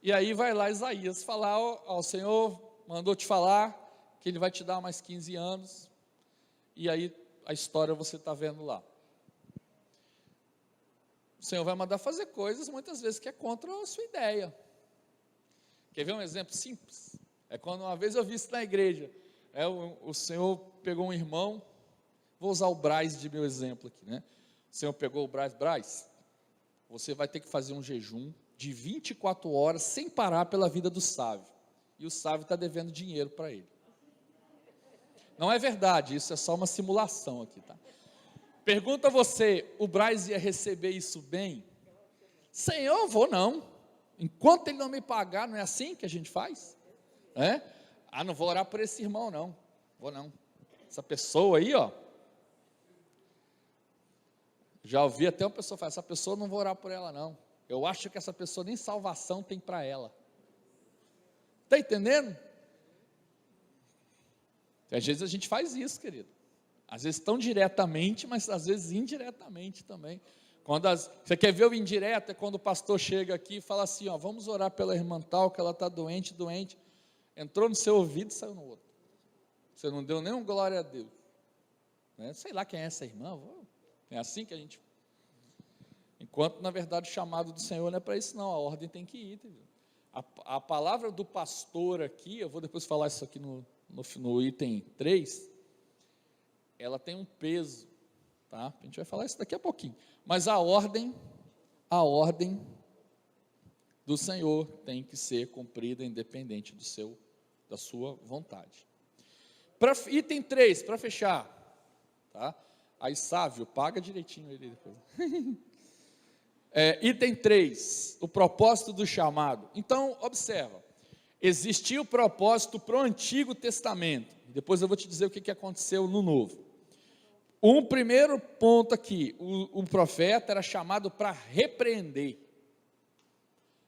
E aí vai lá Isaías falar: o Senhor mandou te falar que ele vai te dar mais 15 anos, e aí a história você está vendo lá. O Senhor vai mandar fazer coisas, muitas vezes, que é contra a sua ideia. Quer ver um exemplo simples? É quando uma vez eu vi isso na igreja. O Senhor pegou um irmão, vou usar o Braz de meu exemplo aqui, né? O Senhor pegou o Braz, você vai ter que fazer um jejum de 24 horas, sem parar, pela vida do Sávio. E o Sávio está devendo dinheiro para ele. Não é verdade, isso é só uma simulação aqui, tá? Pergunta a você: o Braz ia receber isso bem? Senhor, vou não. Enquanto ele não me pagar, não é assim que a gente faz? Não vou orar por esse irmão, não. Vou não. Essa pessoa aí, já ouvi até uma pessoa falar: essa pessoa não vou orar por ela, não. Eu acho que essa pessoa nem salvação tem para ela. Está entendendo? Às vezes a gente faz isso, querido. Às vezes tão diretamente, mas às vezes indiretamente também. Você quer ver o indireto? É quando o pastor chega aqui e fala assim: vamos orar pela irmã tal, que ela está doente. Entrou no seu ouvido e saiu no outro. Você não deu nenhum glória a Deus. Sei lá quem é essa irmã. É assim que a gente... Enquanto, na verdade, o chamado do Senhor não é para isso, não. A ordem tem que ir. Entendeu? A palavra do pastor aqui, eu vou depois falar isso aqui no item 3, ela tem um peso, tá? A gente vai falar isso daqui a pouquinho. Mas a ordem do Senhor tem que ser cumprida, independente da sua vontade. Item 3, para fechar, tá? Aí, Sávio, paga direitinho ele depois. Item 3, o propósito do chamado. Então, observa, existia o propósito para o Antigo Testamento, depois eu vou te dizer o que aconteceu no Novo. Um primeiro ponto aqui: o profeta era chamado para repreender.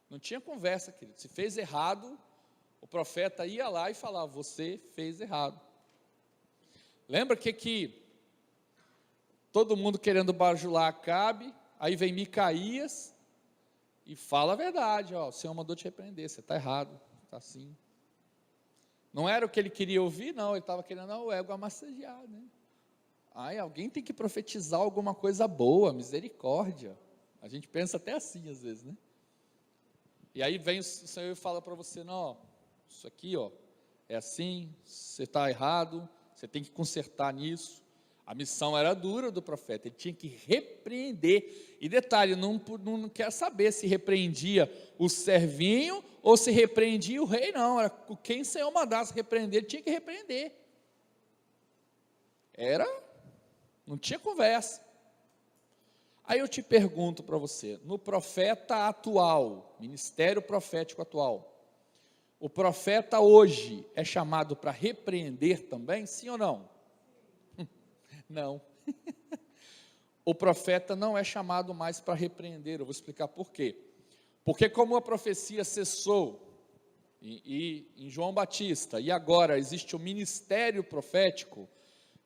Não tinha conversa, querido. Se fez errado, o profeta ia lá e falava: você fez errado. Lembra que todo mundo querendo bajular Acabe, aí vem Micaías e fala a verdade: o Senhor mandou te repreender, você está errado, está assim. Não era o que ele queria ouvir, não, ele estava querendo o ego amassageado, né? Alguém tem que profetizar alguma coisa boa, misericórdia. A gente pensa até assim às vezes, né? E aí vem o Senhor e fala para você: não, isso aqui, é assim, você está errado, você tem que consertar nisso. A missão era dura do profeta, ele tinha que repreender. E detalhe, não quer saber se repreendia o servinho ou se repreendia o rei, não. Era quem o Senhor mandasse repreender, ele tinha que repreender. Não tinha conversa. Aí eu te pergunto para você, no profeta atual, ministério profético atual, o profeta hoje é chamado para repreender também, sim ou não? Não. O profeta não é chamado mais para repreender, eu vou explicar por quê. Porque como a profecia cessou em João Batista, e agora existe o ministério profético,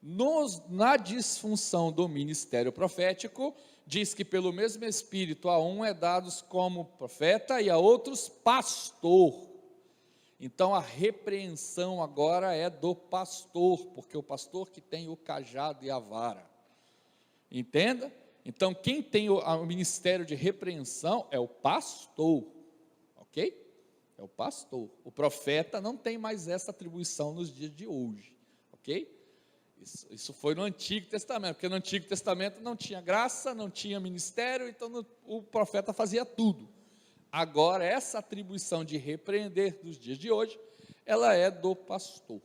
na disfunção do ministério profético, diz que pelo mesmo Espírito a um é dados como profeta e a outros pastor. Então a repreensão agora é do pastor, porque o pastor que tem o cajado e a vara. Entenda? Então quem tem o ministério de repreensão é o pastor, ok? É o pastor. O profeta não tem mais essa atribuição nos dias de hoje, ok? Isso foi no Antigo Testamento, porque no Antigo Testamento não tinha graça, não tinha ministério, então o profeta fazia tudo. Agora, essa atribuição de repreender dos dias de hoje, ela é do pastor,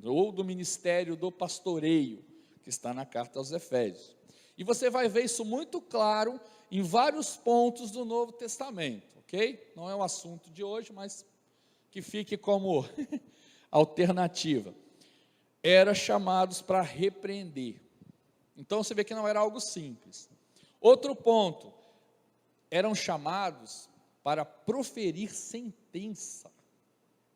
ou do ministério do pastoreio, que está na carta aos Efésios. E você vai ver isso muito claro em vários pontos do Novo Testamento, ok? Não é o assunto de hoje, mas que fique como alternativa. Eram chamados para repreender. Então você vê que não era algo simples. Outro ponto, eram chamados para proferir sentença.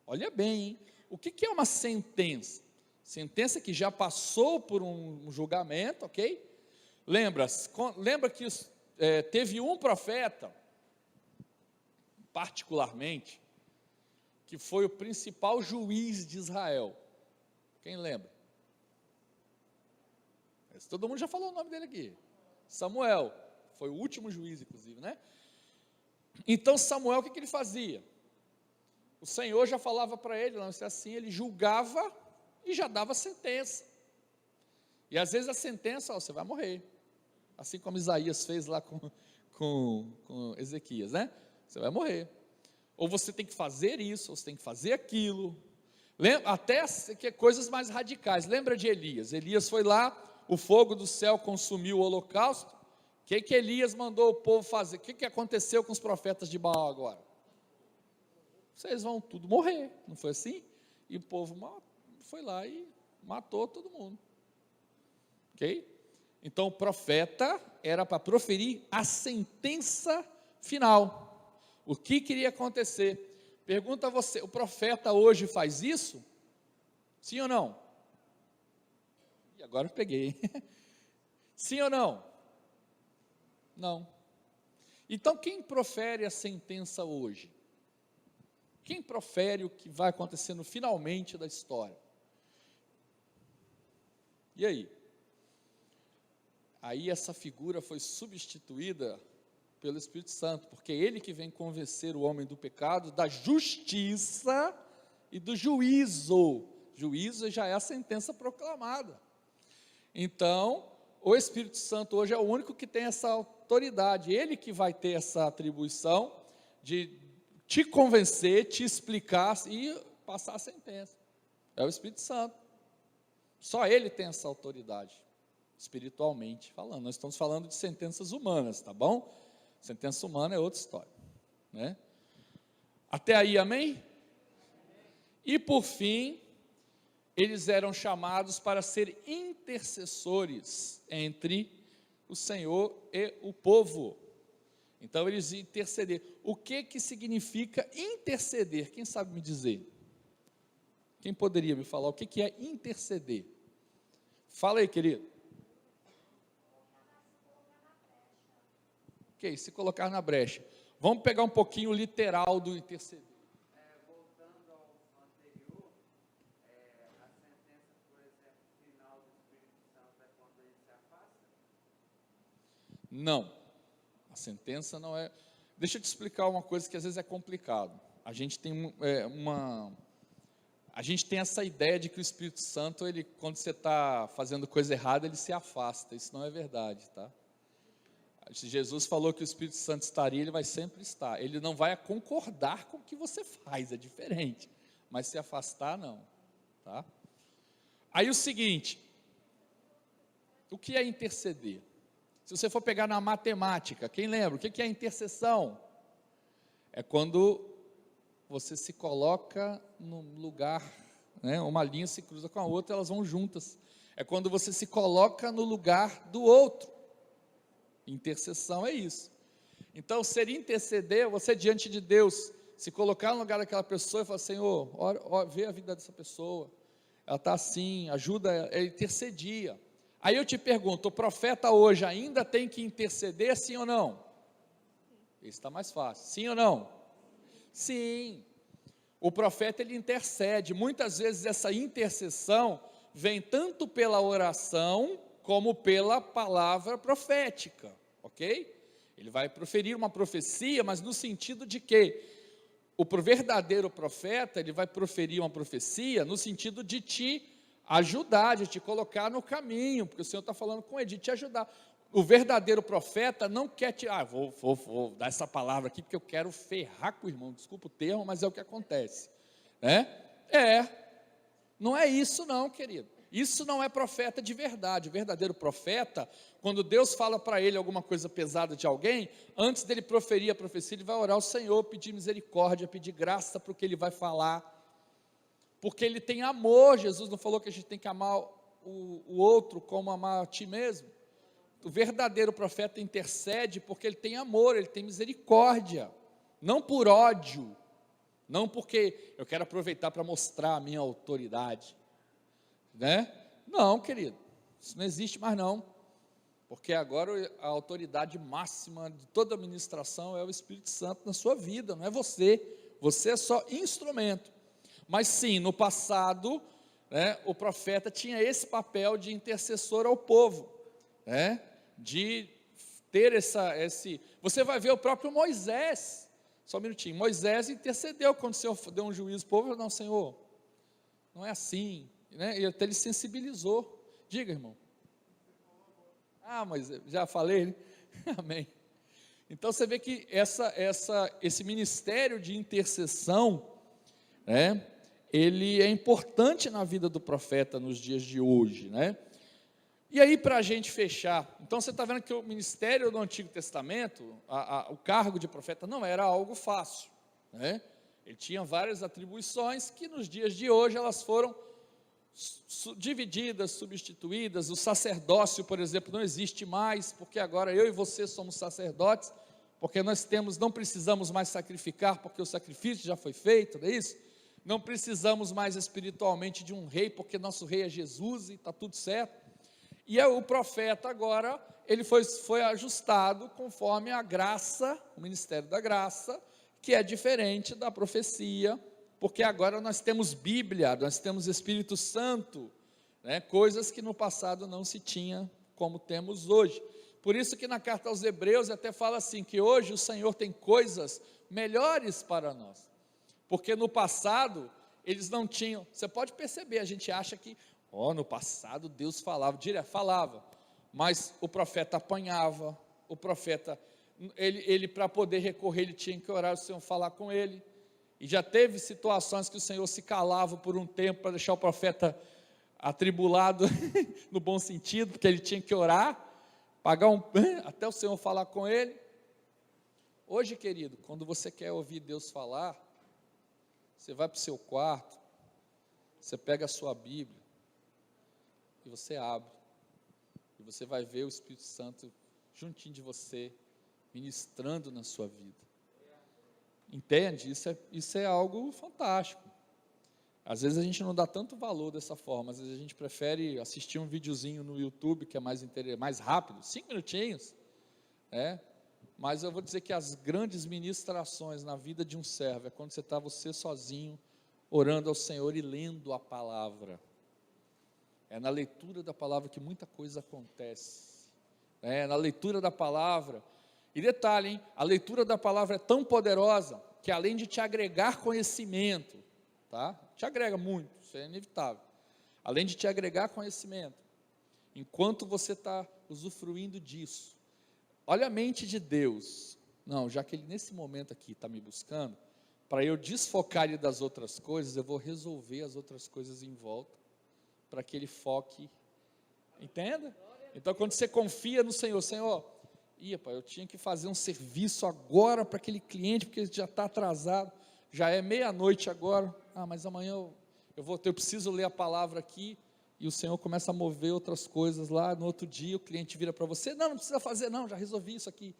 Olha bem, hein? O que é uma sentença? Sentença que já passou por um julgamento, ok? Lembra que teve um profeta, particularmente, que foi o principal juiz de Israel. Quem lembra? Todo mundo já falou o nome dele aqui. Samuel, foi o último juiz, inclusive, né? Então Samuel, o que ele fazia? O Senhor já falava para ele, não, se é assim, ele julgava e já dava sentença. E às vezes a sentença, você vai morrer. Assim como Isaías fez lá com Ezequias, né? Você vai morrer. Ou você tem que fazer isso, ou você tem que fazer aquilo. Até que coisas mais radicais. Lembra de Elias? Elias foi lá, o fogo do céu consumiu o holocausto. O que Elias mandou o povo fazer? O que aconteceu com os profetas de Baal agora? Vocês vão tudo morrer, não foi assim? E o povo foi lá e matou todo mundo. Ok? Então o profeta era para proferir a sentença final. O que queria acontecer? Pergunta a você, o profeta hoje faz isso? Sim ou não? E agora eu peguei. Sim ou não? Não. Então quem profere a sentença hoje? Quem profere o que vai acontecer no finalmente da história? E aí? Aí essa figura foi substituída pelo Espírito Santo, porque é ele que vem convencer o homem do pecado, da justiça e do juízo. Juízo já é a sentença proclamada. Então, o Espírito Santo hoje é o único que tem essa autoridade, ele que vai ter essa atribuição de te convencer, te explicar e passar a sentença. É o Espírito Santo. Só ele tem essa autoridade, espiritualmente falando. Nós estamos falando de sentenças humanas, tá bom? Sentença humana é outra história, né? Até aí, amém? E por fim, eles eram chamados para ser intercessores entre o Senhor e o povo. Então eles iam interceder. O que significa interceder? Quem sabe me dizer? Quem poderia me falar o que é interceder? Fala aí, querido. Ok, se colocar na brecha. Vamos pegar um pouquinho literal do interceder. Voltando ao anterior, a sentença, por exemplo, final do Espírito Santo é quando ele se afasta? Não, a sentença não é. Deixa eu te explicar uma coisa que às vezes é complicado. A gente tem A gente tem essa ideia de que o Espírito Santo, ele, quando você está fazendo coisa errada, ele se afasta. Isso não é verdade, tá? Se Jesus falou que o Espírito Santo estaria, ele vai sempre estar. Ele não vai concordar com o que você faz, é diferente. Mas se afastar, não, tá? Aí o seguinte, o que é interceder? Se você for pegar na matemática, quem lembra? O que é intercessão? É quando você se coloca no lugar, né? Uma linha se cruza com a outra, elas vão juntas. É quando você se coloca no lugar do outro. Intercessão é isso. Então, ser interceder, você diante de Deus, se colocar no lugar daquela pessoa e falar, Senhor, vê a vida dessa pessoa, ela está assim, ajuda ela, intercedia. Aí eu te pergunto, o profeta hoje ainda tem que interceder, sim ou não? Esse está mais fácil, sim ou não? Sim, o profeta ele intercede, muitas vezes essa intercessão vem tanto pela oração, como pela palavra profética, ok? Ele vai proferir uma profecia, mas no sentido de que o verdadeiro profeta, ele vai proferir uma profecia no sentido de te ajudar, de te colocar no caminho, porque o Senhor está falando com ele, de te ajudar. O verdadeiro profeta não quer te, vou dar essa palavra aqui, porque eu quero ferrar com o irmão, desculpa o termo, mas é o que acontece, né? Não é isso não, querido. Isso não é profeta de verdade. O verdadeiro profeta, quando Deus fala para ele alguma coisa pesada de alguém, antes dele proferir a profecia, ele vai orar ao Senhor, pedir misericórdia, pedir graça para o que ele vai falar, porque ele tem amor. Jesus não falou que a gente tem que amar o outro como amar a ti mesmo? O verdadeiro profeta intercede porque ele tem amor, ele tem misericórdia, não por ódio, não porque eu quero aproveitar para mostrar a minha autoridade, né? Não, querido, isso não existe mais não, porque agora a autoridade máxima de toda a administração é o Espírito Santo na sua vida, não é você é só instrumento. Mas sim, no passado, né, o profeta tinha esse papel de intercessor ao povo, né, de ter você vai ver o próprio Moisés, só um minutinho, Moisés intercedeu quando o Senhor deu um juízo ao povo, não, Senhor, não é assim, né? E até ele sensibilizou. Diga, irmão. Mas já falei, né? Amém. Então você vê que esse ministério de intercessão, né, ele é importante na vida do profeta nos dias de hoje, né? E aí, para a gente fechar, então você está vendo que o ministério do Antigo Testamento, o cargo de profeta não era algo fácil, né? Ele tinha várias atribuições que nos dias de hoje elas foram divididas, substituídas. O sacerdócio, por exemplo, não existe mais, porque agora eu e você somos sacerdotes, porque não precisamos mais sacrificar, porque o sacrifício já foi feito, não é isso? Não precisamos mais espiritualmente de um rei, porque nosso rei é Jesus e está tudo certo. E o profeta agora, ele foi ajustado conforme a graça, o ministério da graça, que é diferente da profecia, porque agora nós temos Bíblia, nós temos Espírito Santo, né, coisas que no passado não se tinha como temos hoje. Por isso que na carta aos Hebreus até fala assim, que hoje o Senhor tem coisas melhores para nós, porque no passado eles não tinham. Você pode perceber, a gente acha que no passado Deus falava, mas o profeta apanhava, o profeta, ele para poder recorrer, ele tinha que orar, o Senhor falar com ele. E já teve situações que o Senhor se calava por um tempo para deixar o profeta atribulado, no bom sentido, porque ele tinha que orar, até o Senhor falar com ele. Hoje, querido, quando você quer ouvir Deus falar, você vai para o seu quarto, você pega a sua Bíblia, e você abre, e você vai ver o Espírito Santo juntinho de você, ministrando na sua vida. Entende? Isso é algo fantástico. Às vezes a gente não dá tanto valor dessa forma, às vezes a gente prefere assistir um videozinho no YouTube, que é mais rápido, 5 minutinhos, mas eu vou dizer que as grandes ministrações na vida de um servo, é quando você sozinho, orando ao Senhor e lendo a palavra. É na leitura da palavra que muita coisa acontece, na leitura da palavra. E detalhe, hein? A leitura da palavra é tão poderosa, que além de te agregar conhecimento, tá? te agrega muito, isso é inevitável. Além de te agregar conhecimento, enquanto você está usufruindo disso, olha a mente de Deus. Não, já que Ele nesse momento aqui está me buscando, para eu desfocar Ele das outras coisas, eu vou resolver as outras coisas em volta, para que Ele foque, entenda? Então quando você confia no Senhor, Senhor, pai, eu tinha que fazer um serviço agora para aquele cliente, porque ele já está atrasado, já é meia-noite agora, mas amanhã eu preciso ler a palavra aqui, e o Senhor começa a mover outras coisas lá, no outro dia o cliente vira para você, não precisa fazer não, já resolvi isso aqui,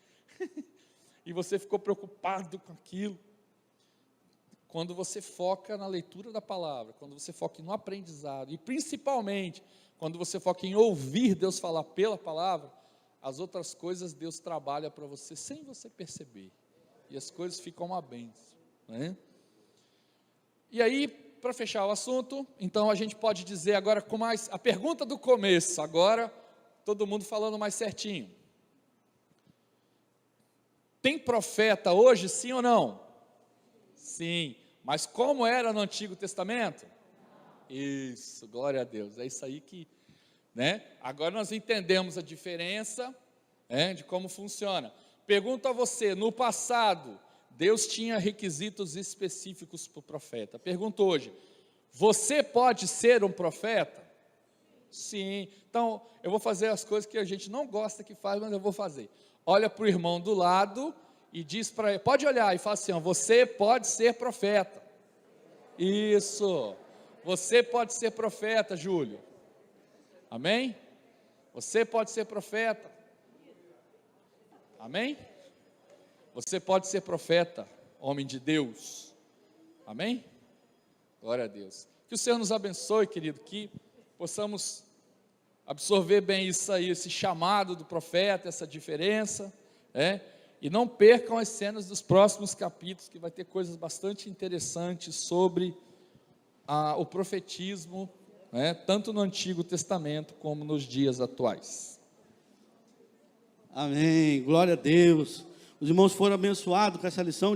e você ficou preocupado com aquilo. Quando você foca na leitura da palavra, quando você foca no aprendizado, e principalmente, quando você foca em ouvir Deus falar pela palavra, as outras coisas Deus trabalha para você, sem você perceber, e as coisas ficam uma bênção, né? E aí, para fechar o assunto, então a gente pode dizer agora com mais, a pergunta do começo, agora, todo mundo falando mais certinho. Tem profeta hoje, sim ou não? Sim, mas como era no Antigo Testamento? Isso, glória a Deus, é isso aí que, né? Agora nós entendemos a diferença, de como funciona. Pergunto a você, no passado, Deus tinha requisitos específicos para o profeta. Pergunto hoje, você pode ser um profeta? Sim, então eu vou fazer as coisas que a gente não gosta que faz, mas eu vou fazer. Olha para o irmão do lado e diz para ele, pode olhar e fala assim, você pode ser profeta. Isso, você pode ser profeta, Júlio. Amém? Você pode ser profeta. Amém? Você pode ser profeta, homem de Deus. Amém? Glória a Deus. Que o Senhor nos abençoe, querido, que possamos absorver bem isso aí, esse chamado do profeta, essa diferença, e não percam as cenas dos próximos capítulos, que vai ter coisas bastante interessantes sobre o profetismo, tanto no Antigo Testamento como nos dias atuais. Amém, glória a Deus. Os irmãos foram abençoados com essa lição.